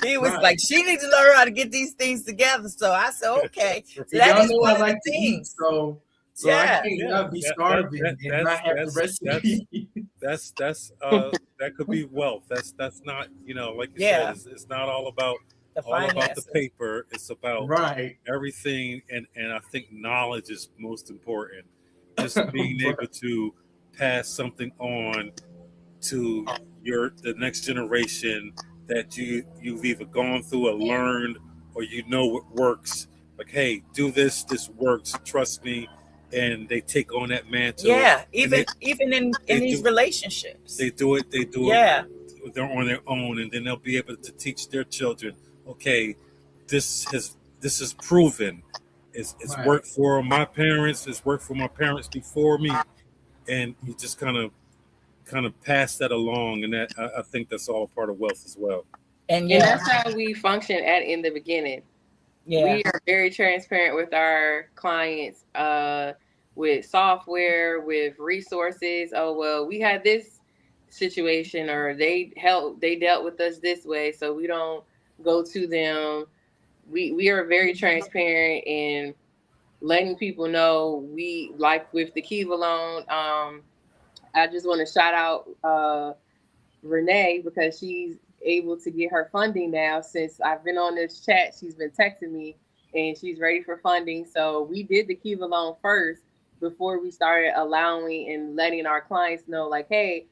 he was like, she needs to learn how to get these things together. So I said, okay. So that is what I like to eat. So yeah, I can't be starving and not have the recipe. That's that could be wealth. That's not, like you said, it's not all about the paper. It's about everything, and I think knowledge is most important. Just being able to pass something on to the next generation that you've either gone through or learned, or what works. Like, hey, do this. This works. Trust me. And they take on that mantle. Yeah, even in these relationships, they do it. Yeah, they're on their own, and then they'll be able to teach their children. Okay, this is proven. It's worked for my parents. It's worked for my parents before me, and you just kind of pass that along, and that I think that's all part of wealth as well. And that's how we function in the beginning. Yeah, we are very transparent with our clients, with software, with resources. Oh well, we had this situation, or they dealt with us this way, so we don't go to them. We are very transparent in letting people know. We, like with the Kiva loan, I just want to shout out Renee, because she's able to get her funding now. Since I've been on this chat, she's been texting me and she's ready for funding. So we did the Kiva loan first before we started allowing and letting our clients know, like, hey,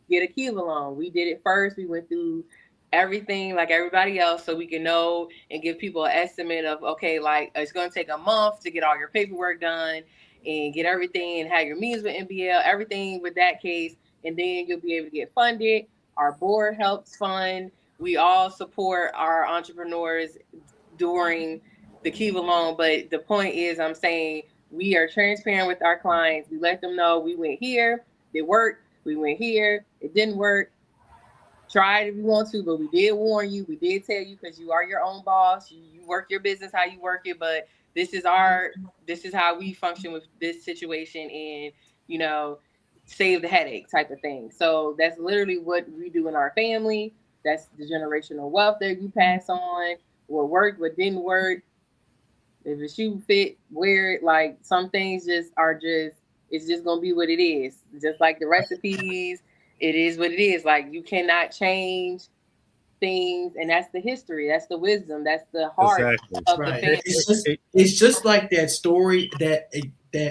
get a Kiva loan. We did it first. We went through everything like everybody else, so we can know and give people an estimate of, okay, like it's going to take a month to get all your paperwork done and get everything and have your meetings with NBL, everything with that case, and then you'll be able to get funded. Our board helps fund. We all support our entrepreneurs during the Kiva loan, but the point is, I'm saying we are transparent with our clients. We let them know we went here, it worked. We went here, it didn't work. Try it if you want to, but we did warn you. We did tell you, because you are your own boss. You work your business how you work it, but this is how we function with this situation, and save the headache type of thing. So that's literally what we do in our family. That's the generational wealth that you pass on. What worked, what didn't work. If a shoe fit, wear it. Like, some things it's just gonna be what it is. Just like the recipes. It is what it is. Like, you cannot change things, and that's the history. That's the wisdom. That's the heart of the family. It's just like that story that,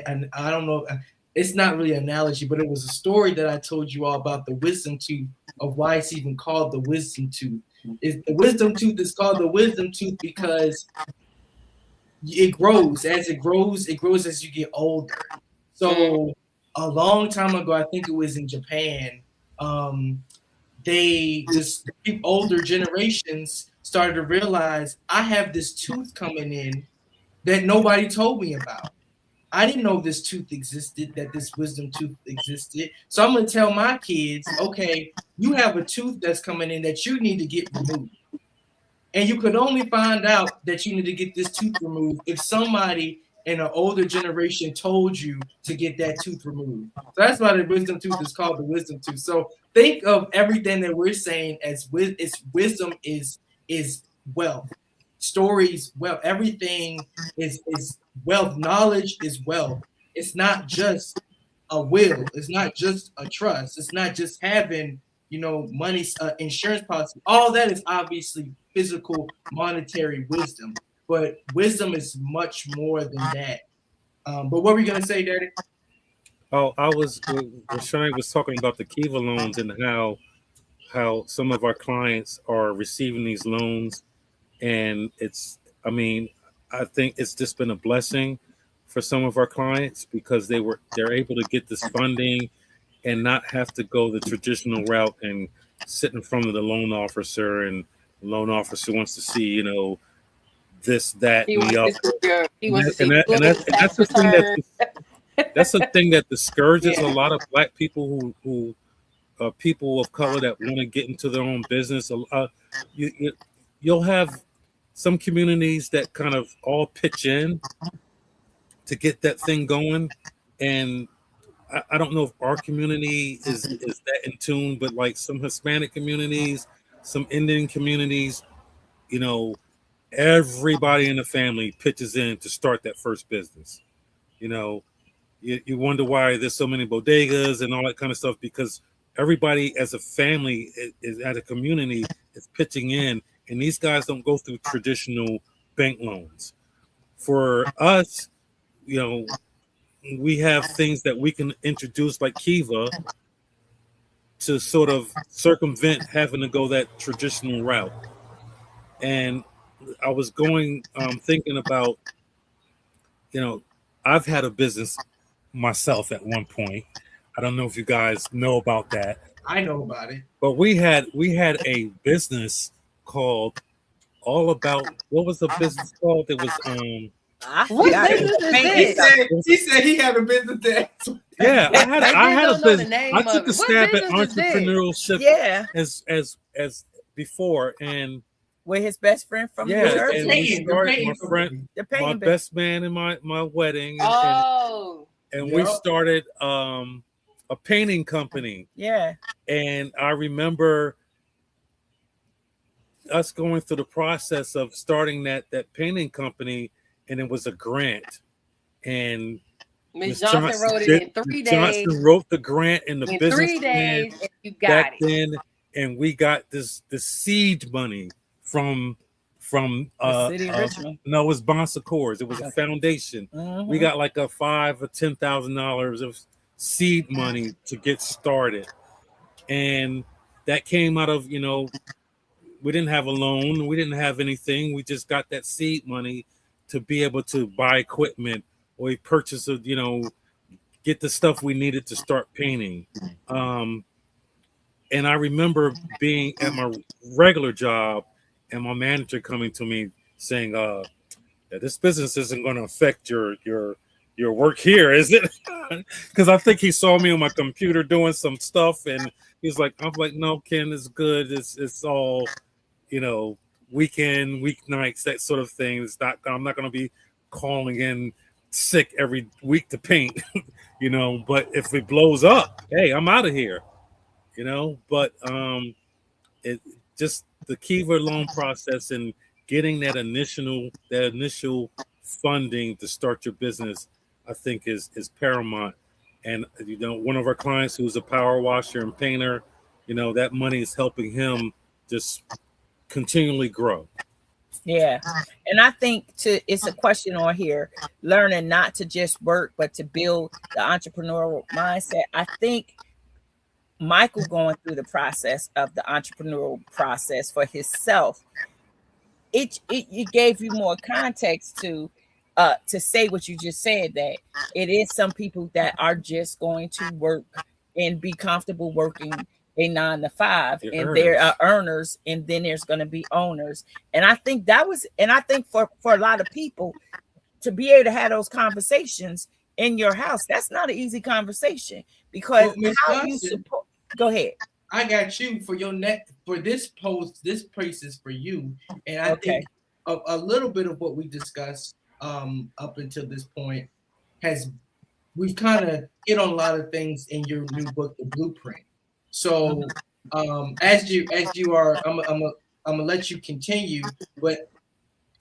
and I don't know. It's not really an analogy, but it was a story that I told you all about the wisdom tooth, of why it's even called the wisdom tooth. The wisdom tooth is called the wisdom tooth because it grows as as you get older. So a long time ago, I think it was in Japan, older generations started to realize, I have this tooth coming in that nobody told me about. I didn't know this tooth existed, that this wisdom tooth existed. So I'm going to tell my kids, okay, you have a tooth that's coming in that you need to get removed. And you could only find out that you need to get this tooth removed if somebody in an older generation told you to get that tooth removed. So that's why the wisdom tooth is called the wisdom tooth. So think of everything that we're saying as wisdom is wealth. Stories, wealth. Everything is wealth. Knowledge is wealth. It's not just a will. It's not just a trust. It's not just having, money, insurance policy. All that is obviously physical, monetary wisdom, but wisdom is much more than that. But what were you gonna say, Daddy? Oh, Shani was talking about the Kiva loans and how some of our clients are receiving these loans, and I mean, I think it's just been a blessing for some of our clients because they're able to get this funding and not have to go the traditional route and sit in front of the loan officer, and the loan officer wants to see, this, that, He and the wants other. to see he wants to see That's tax the thing return. that's the thing that discourages Yeah. a lot of Black people who people of color that want to get into their own business. You'll have some communities that kind of all pitch in to get that thing going, and I don't know if our community is that in tune, but like some Hispanic communities, some Indian communities, everybody in the family pitches in to start that first business. You know, you wonder why there's so many bodegas and all that kind of stuff, because everybody as a family is at a community is pitching in, and these guys don't go through traditional bank loans. For us, we have things that we can introduce like Kiva to sort of circumvent having to go that traditional route. And I was thinking about, I've had a business myself at one point. I don't know if you guys know about that. I know about it. But we had a business called All About, what was the business called? It was What business is this? He said he had a business there. Yeah, I had a business. I took a What stab at business is this? entrepreneurship Yeah, as before, and with his best friend from yeah, Jersey. and we started The my painting best man in my wedding, Oh, and we started a painting company. Yeah. And I remember us going through the process of starting that painting company, and it was a grant. And Ms. Johnson wrote it in 3 days. Johnson wrote the grant in the In business 3 days, and you got back it. then, and we got the seed money from The city of Richmond. no, it was Bon Secours. It was a foundation. Mhm. We got like a $5,000 or $10,000 of seed money to get started, and that came out of, we didn't have a loan, we didn't have anything, we just got that seed money to be able to buy equipment or purchase get the stuff we needed to start painting. And I remember being at my regular job and my manager coming to me saying, that this business isn't going to affect your work here, is it? Because I think he saw me on my computer doing some stuff, and he's like, I'm like, no, Ken, it's good. It's all, weekend, weeknights, that sort of thing. I'm not going to be calling in sick every week to paint, but if it blows up, hey, I'm out of here, but it just the Kiva loan process and getting that initial funding to start your business, I think is paramount. And one of our clients who's a power washer and painter, that money is helping him just continually grow. Yeah. And I think it's a question on here, learning not to just work, but to build the entrepreneurial mindset. I think Michael going through the process of the entrepreneurial process for himself, it gave you more context to say what you just said, that it is some people that are just going to work and be comfortable working a 9 to 5, and there are earners, and then there's going to be owners. And I think for a lot of people to be able to have those conversations in your house, that's not an easy conversation, because how you support. Go ahead. I got you for your for this post. This place is for you, and I think a little bit of what we discussed up until this point we've kind of hit on a lot of things in your new book, The Blueprint. So as you are, I'm gonna let you continue, but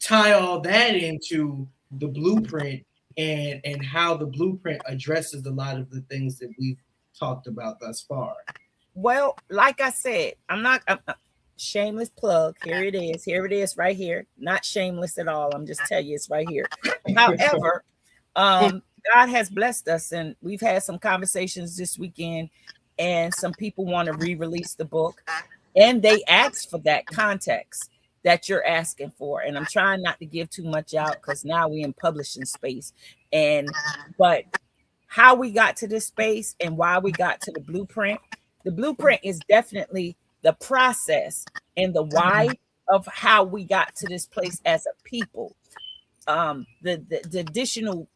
tie all that into the blueprint and how the blueprint addresses a lot of the things that we've talked about thus far. Well, like I said, I'm shameless plug. Here it is. Here it is right here. Not shameless at all. I'm just telling you it's right here. However, God has blessed us, and we've had some conversations this weekend, and some people want to re-release the book, and they ask for that context that you're asking for. And I'm trying not to give too much out because now we're in publishing space. But how we got to this space and why we got to the blueprint is definitely the process and the why of how we got to this place as a people. The additional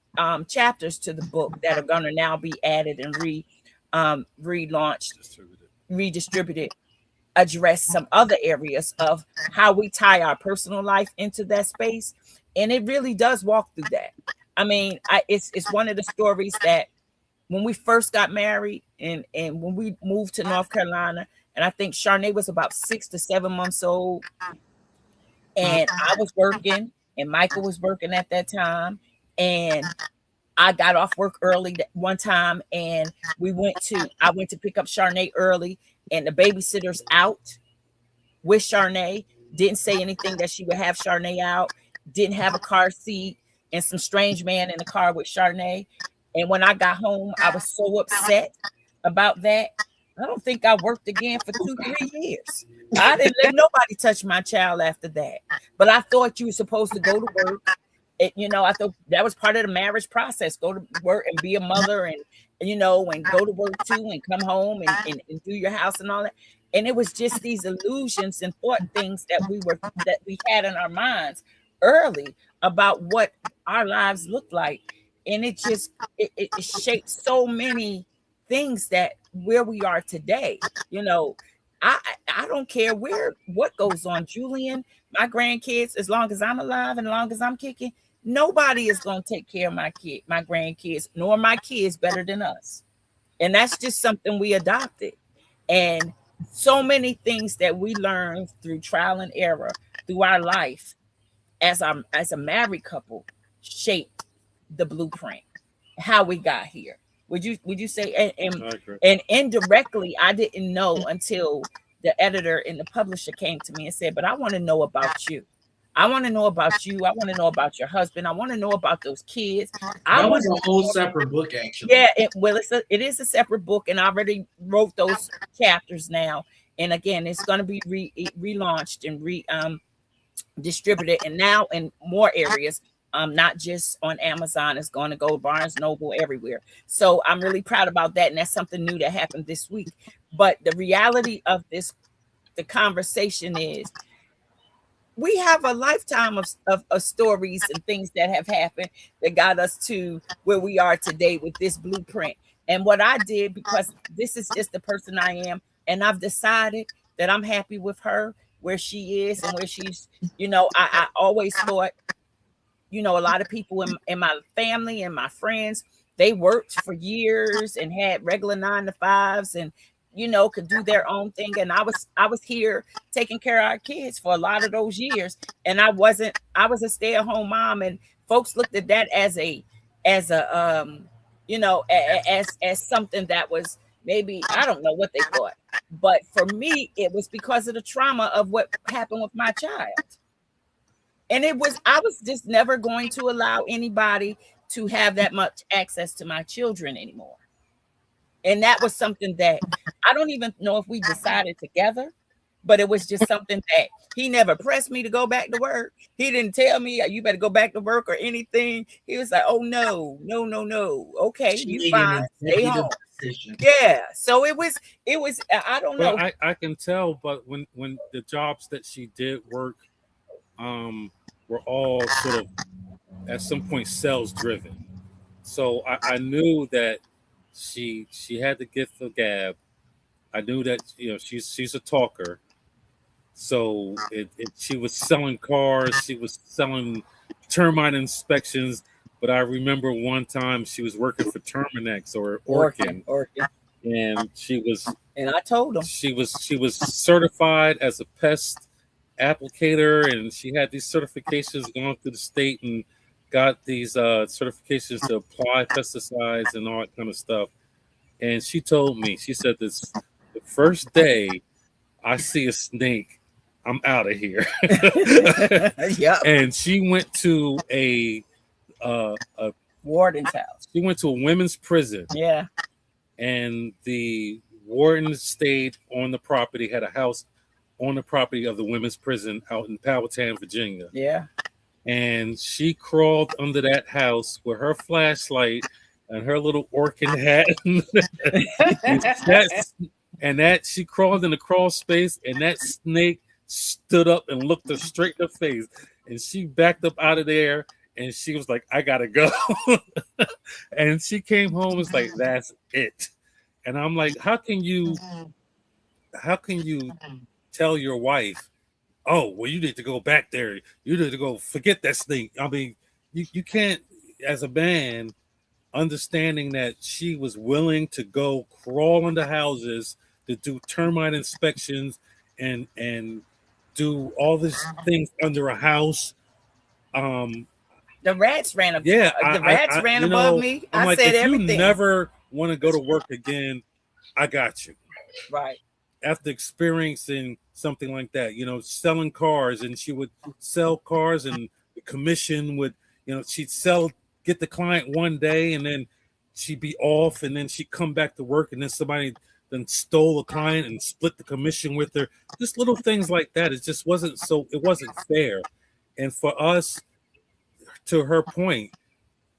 chapters to the book that are going to now be added and relaunched, redistributed, address some other areas of how we tie our personal life into that space. And it really does walk through that. I mean, it's one of the stories that when we first got married and when we moved to North Carolina, and I think Charnay was about 6 to 7 months old, and I was working and Michael was working at that time, and I got off work early one time, and I went to pick up Charnay early, and the babysitter's out with Charnay, didn't say anything that she would have Charnay out, didn't have a car seat, and some strange man in the car with Charnay. And when I got home, I was so upset about that. I don't think I worked again for 2-3 years. I didn't let nobody touch my child after that. But I thought you were supposed to go to work. I thought that was part of the marriage process. Go to work and be a mother and go to work too and come home and do your house and all that. And it was just these illusions and thought things that we had in our minds early about what our lives looked like. And it shaped so many things that where we are today. I don't care what goes on. Julian, my grandkids, as long as I'm alive and as long as I'm kicking, nobody is going to take care of my grandkids, nor my kids better than us. And that's just something we adopted. And so many things that we learned through trial and error through our life as a married couple shaped the blueprint, how we got here. Would you say? And indirectly, I didn't know until the editor and the publisher came to me and said, "But I want to know about you. I want to know about you. I want to know about your husband. I want to know about those kids." That was a whole separate book, actually. Yeah, it is a separate book, and I already wrote those chapters now. And again, it's going to be relaunched and distributed, and now in more areas. Not just on Amazon, it's going to go Barnes Noble everywhere. So I'm really proud about that. And that's something new that happened this week. But the reality of the conversation is we have a lifetime of stories and things that have happened that got us to where we are today with this blueprint. And what I did, because this is just the person I am, and I've decided that I'm happy with her, where she is and where she's, I always thought, a lot of people in my family and my friends, they worked for years and had regular 9-to-5s and, could do their own thing. And I was here taking care of our kids for a lot of those years. And I was a stay-at-home mom, and folks looked at that as something that was maybe, I don't know what they thought. But for me, it was because of the trauma of what happened with my child. And I was just never going to allow anybody to have that much access to my children anymore. And that was something that I don't even know if we decided together, but it was just something that he never pressed me to go back to work. He didn't tell me you better go back to work or anything. He was like, "Oh no. Okay, you fine. Stay home." Yeah. So it was, I don't know. I can tell, but when the jobs that she did work, were all sort of at some point sales driven. So I knew that she had the gift of gab. I knew that she's a talker. So she was selling cars, she was selling termite inspections. But I remember one time she was working for Terminex or Orkin. And she was, and I told him she was certified as a pest applicator, and she had these certifications going through the state, and got these certifications to apply pesticides and all that kind of stuff. And she told me, she said, this the first day I see a snake, I'm out of here. Yep. And she went to a Warden's house. she went to a women's prison, Yeah. and the warden stayed on the property, had a house on the property of the women's prison out in Powhatan, Virginia. Yeah. And she crawled under that house with her flashlight and her little orchid hat. and that she crawled in the crawl space, and that snake stood up and looked her straight in the face. And she backed up out of there, and she was like, I gotta go. And she came home and was like, that's it. And I'm like, how can you tell your wife, oh, well, you need to go back there. You need to go forget that snake. I mean, you can't, as a man, understanding that she was willing to go crawl into houses to do termite inspections and do all these things under a house. The rats ran up. Yeah, the rats ran above me. I'm like, said if everything. you never want to go to work again, I got you. Right. After experiencing something like that, selling cars, and she would sell cars, and the commission would, she'd get the client one day, and then she'd be off, and then she'd come back to work, and then somebody then stole a client and split the commission with her. Just little things like that. It just wasn't fair. And for us, to her point,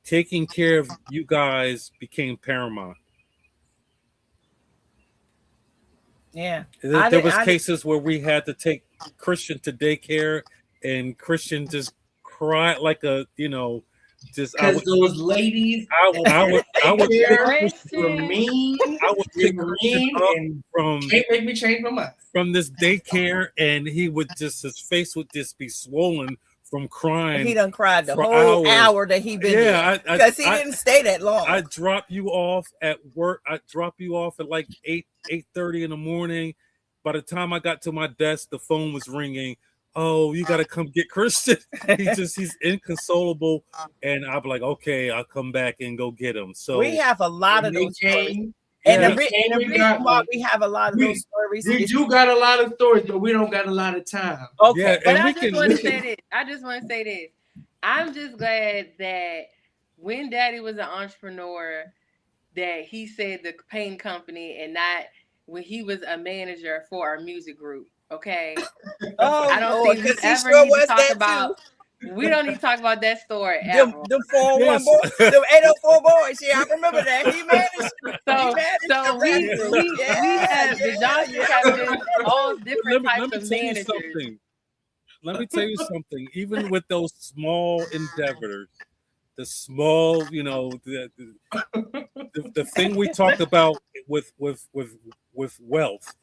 taking care of you guys became paramount. Yeah. There was cases where we had to take Christian to daycare, and Christian just cried like a, just because those ladies I would pick Christian up from can't make me change my mind from this daycare, and he would just, his face would just be swollen from crying. He done cried the whole hour that he been there, because he didn't stay that long. I drop you off at work. I drop you off at like 8:30 in the morning. By the time I got to my desk, the phone was ringing. Oh, you got to come get Christian. He's inconsolable. And I'll be like, okay, I'll come back and go get him. So we have a lot of those stories. And the reason why we have a lot of those stories. We do got a lot of stories, but we don't got a lot of time. Okay. Yeah, but I just want to say this. I'm just glad that when Daddy was an entrepreneur, that he said the paint company and not when he was a manager for our music group. Okay. I don't think we ever need to talk about. We don't need to talk about that story. The 401 boys, the 804 boys. Yeah, I remember that. He managed. So we have the Johnson have been all different types of managers. Let me tell you something. Even with those small endeavors, the small, the thing we talked about with wealth,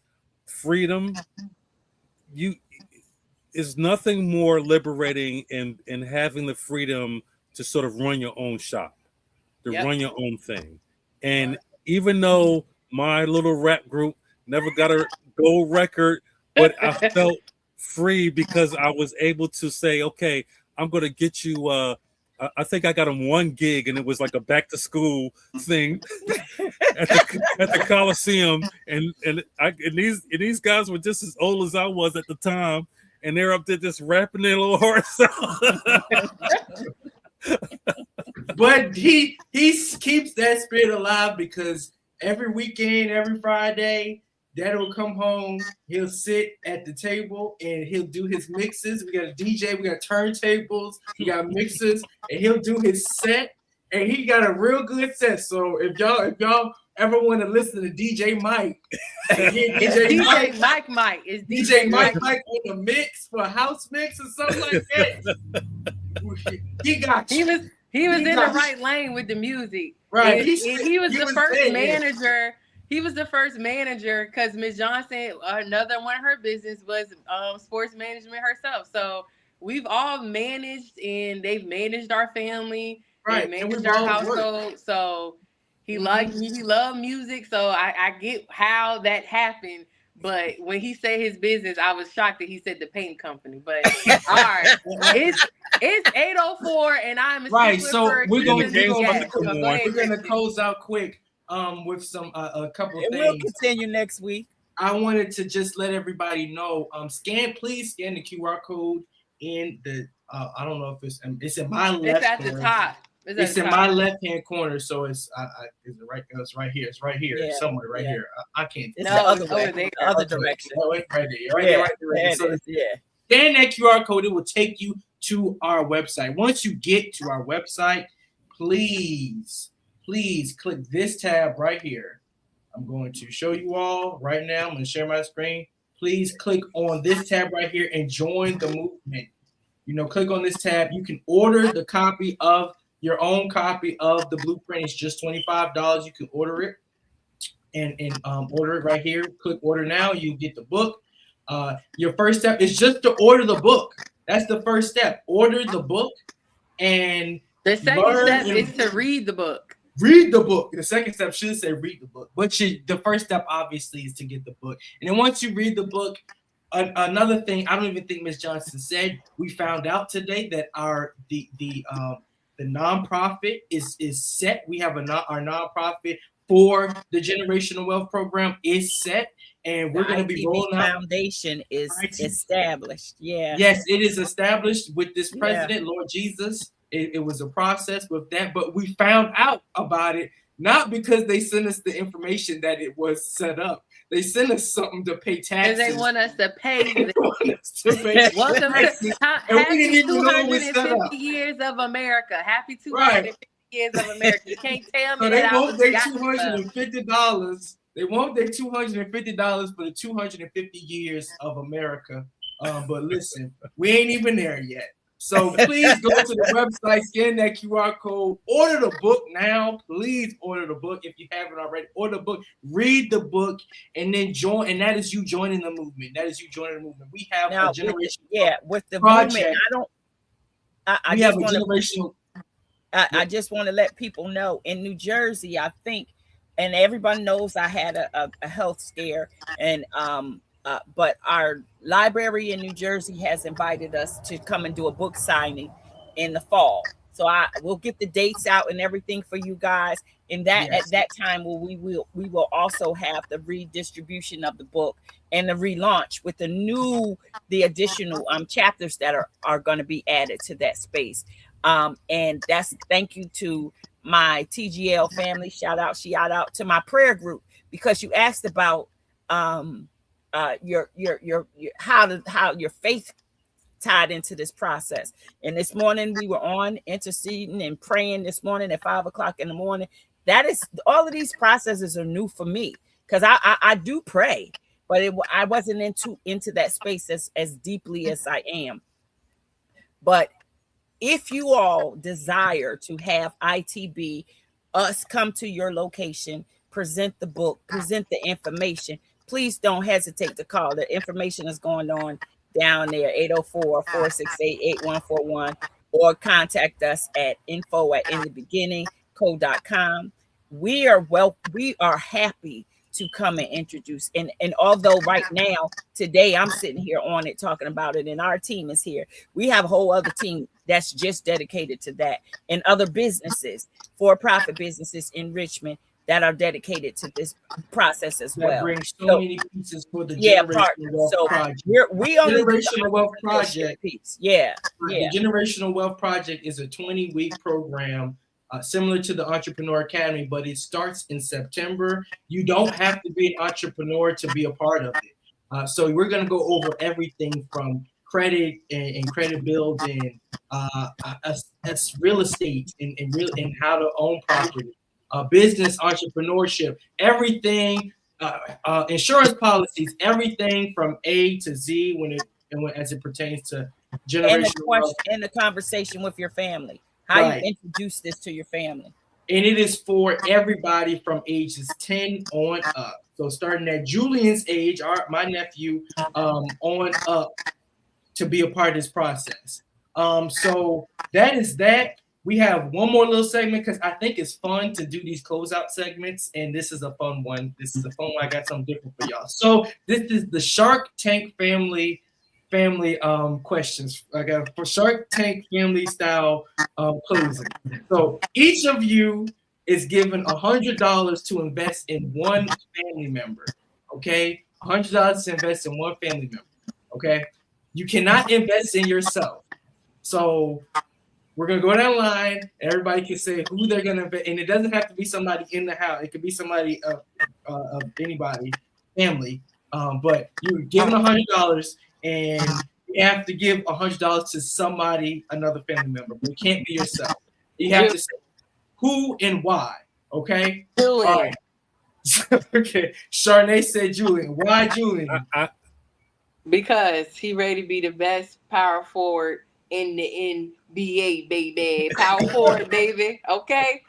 freedom, is nothing more liberating in having the freedom to sort of run your own shop, to run your own thing. And even though my little rap group never got a gold record, but I felt free because I was able to say, okay, I'm going to get you, I think I got him one gig, and it was like a back to school thing at the Coliseum. And these guys were just as old as I was at the time. And they're up there just rapping their little hearts out. But he keeps that spirit alive, because every weekend, every Friday, Dad will come home. He'll sit at the table and he'll do his mixes. We got a DJ, we got turntables, we got mixes, and he'll do his set. And he got a real good set. So if y'all ever want to listen to DJ Mike, DJ Mike is DJ Mike on the mix for a house mix or something like that. He got you. He was in the right lane with the music. Right. He was the first manager. He was the first manager because Ms. Johnson, another one of her business was sports management herself. So we've all managed, and they've managed our family. Right. They managed our household. So he loved music. So I get how that happened. But when he said his business, I was shocked that he said the paint company. But all right, it's 8:04, and I'm a right. So we're gonna go close out quick with some a couple of things. We'll continue next week. I wanted to just let everybody know. Please scan the QR code in the. I don't know if it's in my left. It's at the top. It's in my left hand corner, so it's is it right? It's right here. It's right here, somewhere right here. I can't. It's the other way, the other direction. Right there, right there. So scan that QR code. It will take you to our website. Once you get to our website, please click this tab right here. I'm going to show you all right now. I'm going to share my screen. Please click on this tab right here and join the movement. Click on this tab. You can order the copy of your own copy of the blueprint. It's just $25. You can order it and order it right here. Click order now. You get the book. Your first step is just to order the book. That's the first step. Order the book, and the second step is to read the book. Read the book. The second step should say read the book, but the first step obviously is to get the book. And then once you read the book, another thing I don't even think Ms. Johnson said, we found out today that the nonprofit is set. We have our nonprofit for the Generational Wealth Program is set, and we're going to be rolling out. Foundation is established. Yeah. Yes, it is established with this president, Lord Jesus. It was a process with that, but we found out about it not because they sent us the information that it was set up. They sent us something to pay taxes. They want us to pay. Welcome to happy 250 years of America. Happy 250 years of America. You can't tell me that. They want their $250. They want their $250 for the 250 years of America. But listen, we ain't even there yet. So please go to the website, scan that QR code, order the book now. Please order the book if you haven't already. Order the book, read the book, and then join. And that is you joining the movement. That is you joining the movement. We have a generation. With the project. movement, I just want to let people know in New Jersey, I think, and everybody knows I had a health scare, and but our library in New Jersey has invited us to come and do a book signing in the fall. So we'll get the dates out and everything for you guys. And that at that time, we will also have the redistribution of the book and the relaunch with the additional chapters that are going to be added to that space. And that's thank you to my TGL family. Shout out to my prayer group, because you asked about your how your faith tied into this process. And this morning we were on interceding and praying this morning at 5:00 in the morning. That is, all of these processes are new for me, because I do pray, but I wasn't into that space as deeply as I am. But if you all desire to have ITB, us come to your location, present the book, present the information, please don't hesitate to call. The information is going on down there, 804-468-8141, or contact us at info@inthebeginningco.com. We are happy to come and introduce. And although right now, today, I'm sitting here on it, talking about it, and our team is here. We have a whole other team that's just dedicated to that, and other businesses, for-profit businesses in Richmond, that are dedicated to this process as well. That brings so many pieces for the Generational Wealth Project. We only Generational Wealth Project piece. The Generational Wealth Project is a 20-week program similar to the Entrepreneur Academy, but it starts in September. You don't have to be an entrepreneur to be a part of it. So we're going to go over everything from credit and credit building, real estate and how to own property. Business, entrepreneurship, everything, insurance policies, everything from A to Z as it pertains to generational wealth. And the conversation with your family, how you introduce this to your family. And it is for everybody from ages 10 on up. So starting at Julian's age, my nephew, on up to be a part of this process. So that is that. we have one more little segment because I think it's fun to do these closeout segments, and this is a fun one. This is a fun one. I got something different for y'all. So this is the Shark Tank family questions. I got for Shark Tank family style closing. So each of you is given $100 to invest in one family member. Okay, $100 to invest in one family member. Okay, you cannot invest in yourself. So we're gonna go down the line. And everybody can say who they're gonna invest, and it doesn't have to be somebody in the house. It could be somebody of anybody, family. But you're given $100, and you have to give $100 to somebody, another family member. But it can't be yourself. You have to say who and why. Okay. Julian. All right. Okay. Charnay said Julian. Why Julian? Because he ready to be the best power forward in the NBA, baby. Power forward, baby. Okay.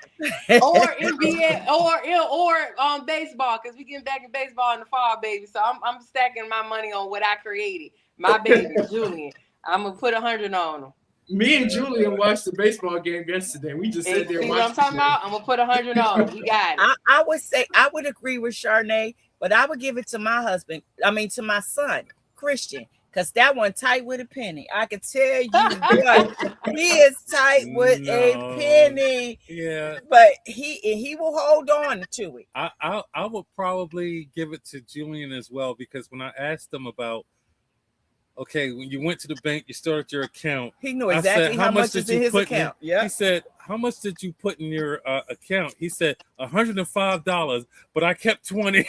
Or NBA, or baseball, because we getting back in baseball in the fall, baby. So I'm stacking my money on what I created. My baby, Julian. I'm gonna put 100 on him. Me and Julian watched the baseball game yesterday. We just sat there. See what I'm talking about? I'm gonna put 100 on him. We got it. I would say I would agree with Charnay, but I would give it to my husband. I mean, to my son, Christian, because that one tight with a penny. I can tell you what, he is tight with a penny. Yeah, but he will hold on to it. I would probably give it to Julian as well, because when I asked him about, okay, when you went to the bank, you started your account. He knew exactly said, how much is in his account. Yeah. He said, how much did you put in your account? He said, $105, but I kept 20.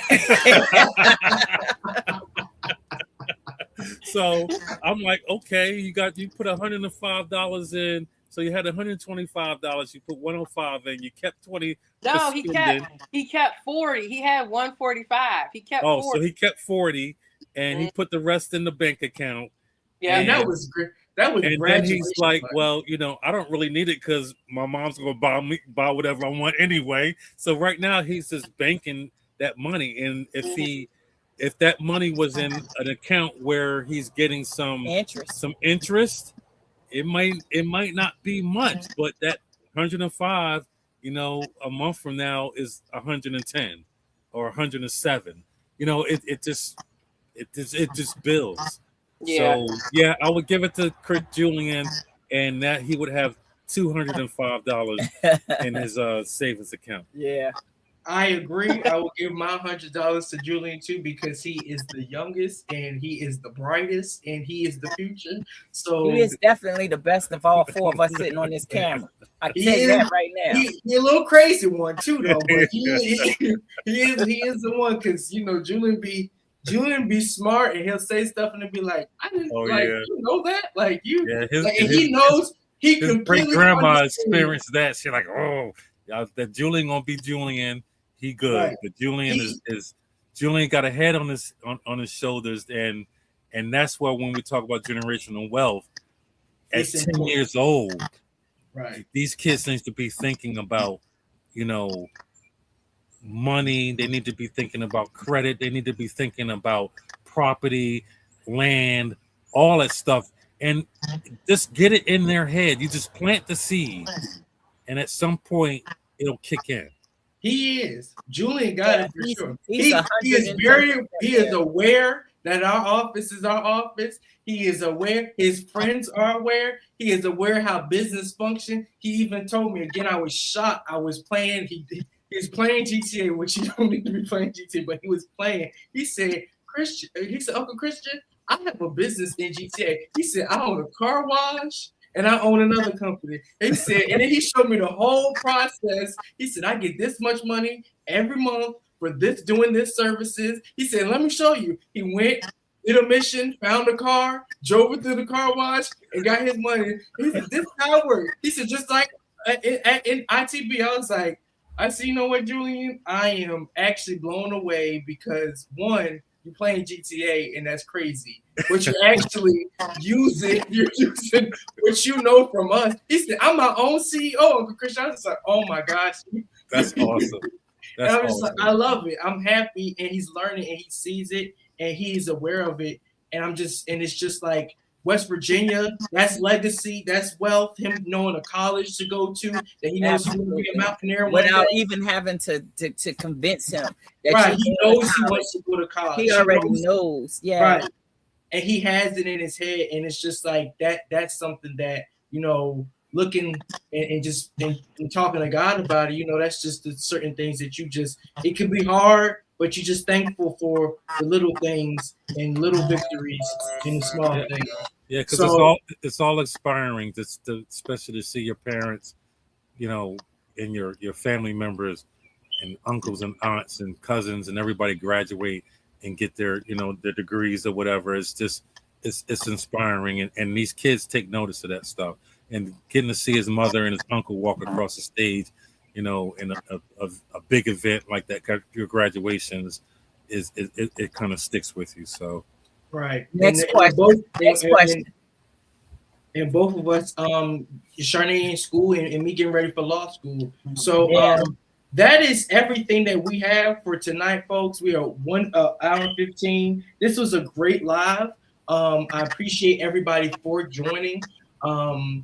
So I'm like, okay, you put $105 in. So you had $125. You put 105 in. You kept 20. No, he kept 40. He had 145. He kept 40. So he kept 40. And he put the rest in the bank account. Yeah, and that was great. That was. And then he's like, "Well, I don't really need it because my mom's gonna buy whatever I want anyway." So right now he's just banking that money, and if that money was in an account where he's getting some interest, it might not be much, but that 105, a month from now is 110 or 107. It just builds. Yeah. So yeah, I would give it to Chris Julian, and that he would have $205 in his savings account. Yeah, I agree. I will give my $100 to Julian too, because he is the youngest and he is the brightest and he is the future. So he is definitely the best of all four of us sitting on this camera. I can tell you that right now. He's a little crazy one too, though. But he is the one, because Julian be smart, and he'll say stuff and it'll be like, I didn't you know that? Like you he knows he his great grandma experienced that. She's like, oh, that Julian gonna be Julian. He good. Right. But Julian is Julian got a head on his shoulders, and that's where when we talk about generational wealth, at 10 years old, right? These kids need to be thinking about, money. They need to be thinking about credit. They need to be thinking about property, land, all that stuff, and just get it in their head. You just plant the seed, and at some point it'll kick in. He is. Julian got it for sure. He is aware that our office is our office. He is aware. His friends are aware. He is aware how business function. He even told me, again, I was shocked. I was playing. He's playing GTA, which you don't need to be playing GTA, but he was playing. He said, Uncle Christian, I have a business in GTA. He said, I own a car wash and I own another company. He said, and then he showed me the whole process. He said, I get this much money every month for doing this services. He said, let me show you. He went, did a mission, found a car, drove it through the car wash, and got his money. He said, this is how it works. He said, just like in ITB, I was like, I said, you know what, Julian? I am actually blown away because, one, you're playing GTA, and that's crazy. But you're actually using what you know from us. He said, I'm my own CEO, Uncle Christian. I was like, oh my gosh. That's awesome. Like, I love it. I'm happy, and he's learning, and he sees it, and he's aware of it. And it's just like, West Virginia, that's legacy, that's wealth. Him knowing a college to go to that he knows he will be a mountaineer without even having to convince him. That right, he knows he wants to go to college. He already knows. Yeah, right. And he has it in his head, and it's just like that. That's something that, you know, looking and just and talking to God about it. You know, that's just the certain things that you just. It can be hard, but you're just thankful for the little things and little victories in the small things. Yeah, because it's all inspiring, especially to see your parents, you know, and your family members and uncles and aunts and cousins and everybody graduate and get their, you know, their degrees or whatever. It's just it's inspiring, and these kids take notice of that stuff. And getting to see his mother and his uncle walk across the stage, you know, in a big event like that, your graduations, it kind of sticks with you. So. Right. Next question. And both of us, Sharnay in school and me getting ready for law school. So that is everything that we have for tonight, folks. We are 1 hour and 15. This was a great live. I appreciate everybody for joining. A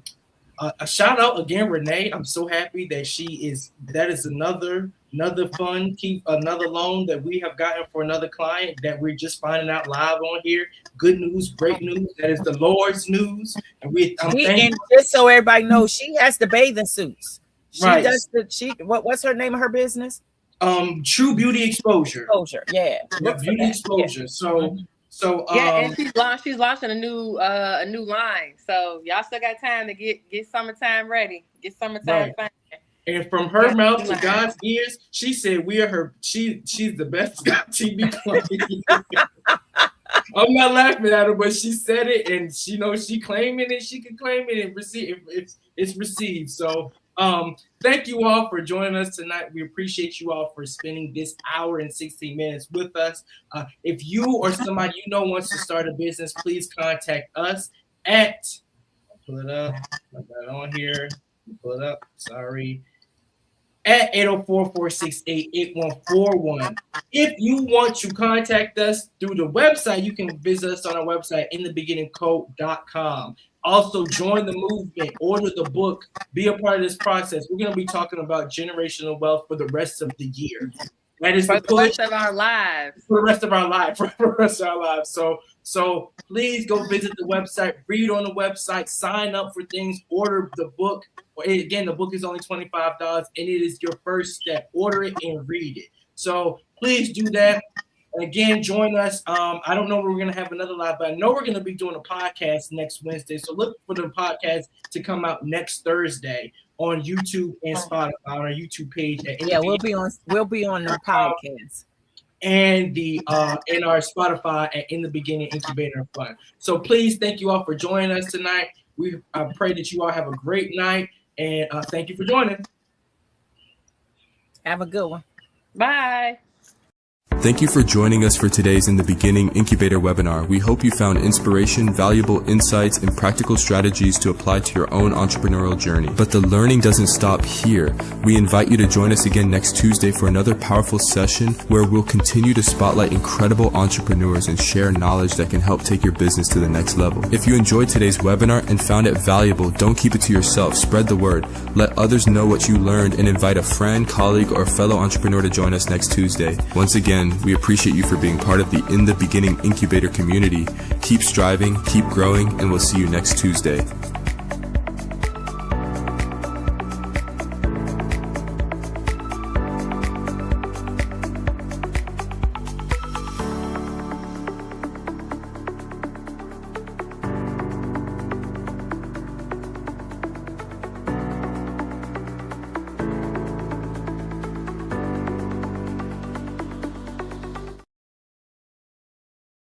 shout out again, Renee. I'm so happy that that is another fun, another loan that we have gotten for another client that we're just finding out live on here. Good news, great news. That is the Lord's news. And just so everybody knows, she has the bathing suits. She right. does what's her name of her business? True Beauty Exposure. Yeah. Beauty Exposure. Yeah. So and she's launching a new line. So y'all still got time to get summertime ready. Get summertime fun. And from her mouth to God's ears, she said we are she's the best TV client. I'm not laughing at her, but she said it, and she knows she claiming it. She can claim it and receive it's received. So thank you all for joining us tonight. We appreciate you all for spending this hour and 16 minutes with us. If you or somebody you know wants to start a business, please contact us at pull it up. I got it on here. Pull it up. Sorry. At 804-468-8141. If you want to contact us through the website, you can visit us on our website, inthebeginningcode.com. Also, join the movement, order the book, be a part of this process. We're going to be talking about generational wealth for the rest of the year. That is for the rest of our lives. For the rest of our lives. For the rest of our lives. So please go visit the website, read on the website, sign up for things, order the book. Again, the book is only $25, and it is your first step. Order it and read it. So please do that. And again, join us. I don't know when we're going to have another live, but I know we're going to be doing a podcast next Wednesday. So look for the podcast to come out next Thursday on YouTube and Spotify on our YouTube page. We'll be on the podcast. And in our Spotify at In the Beginning Incubator Fund. So please, thank you all for joining us tonight. I pray that you all have a great night, and thank you for joining. Have a good one. Bye. Thank you for joining us for today's In the Beginning Incubator webinar. We hope you found inspiration, valuable insights, and practical strategies to apply to your own entrepreneurial journey. But the learning doesn't stop here. We invite you to join us again next Tuesday for another powerful session where we'll continue to spotlight incredible entrepreneurs and share knowledge that can help take your business to the next level. If you enjoyed today's webinar and found it valuable, don't keep it to yourself. Spread the word. Let others know what you learned and invite a friend, colleague, or fellow entrepreneur to join us next Tuesday. Once again, we appreciate you for being part of the In the Beginning Incubator community. Keep striving, keep growing, and we'll see you next Tuesday.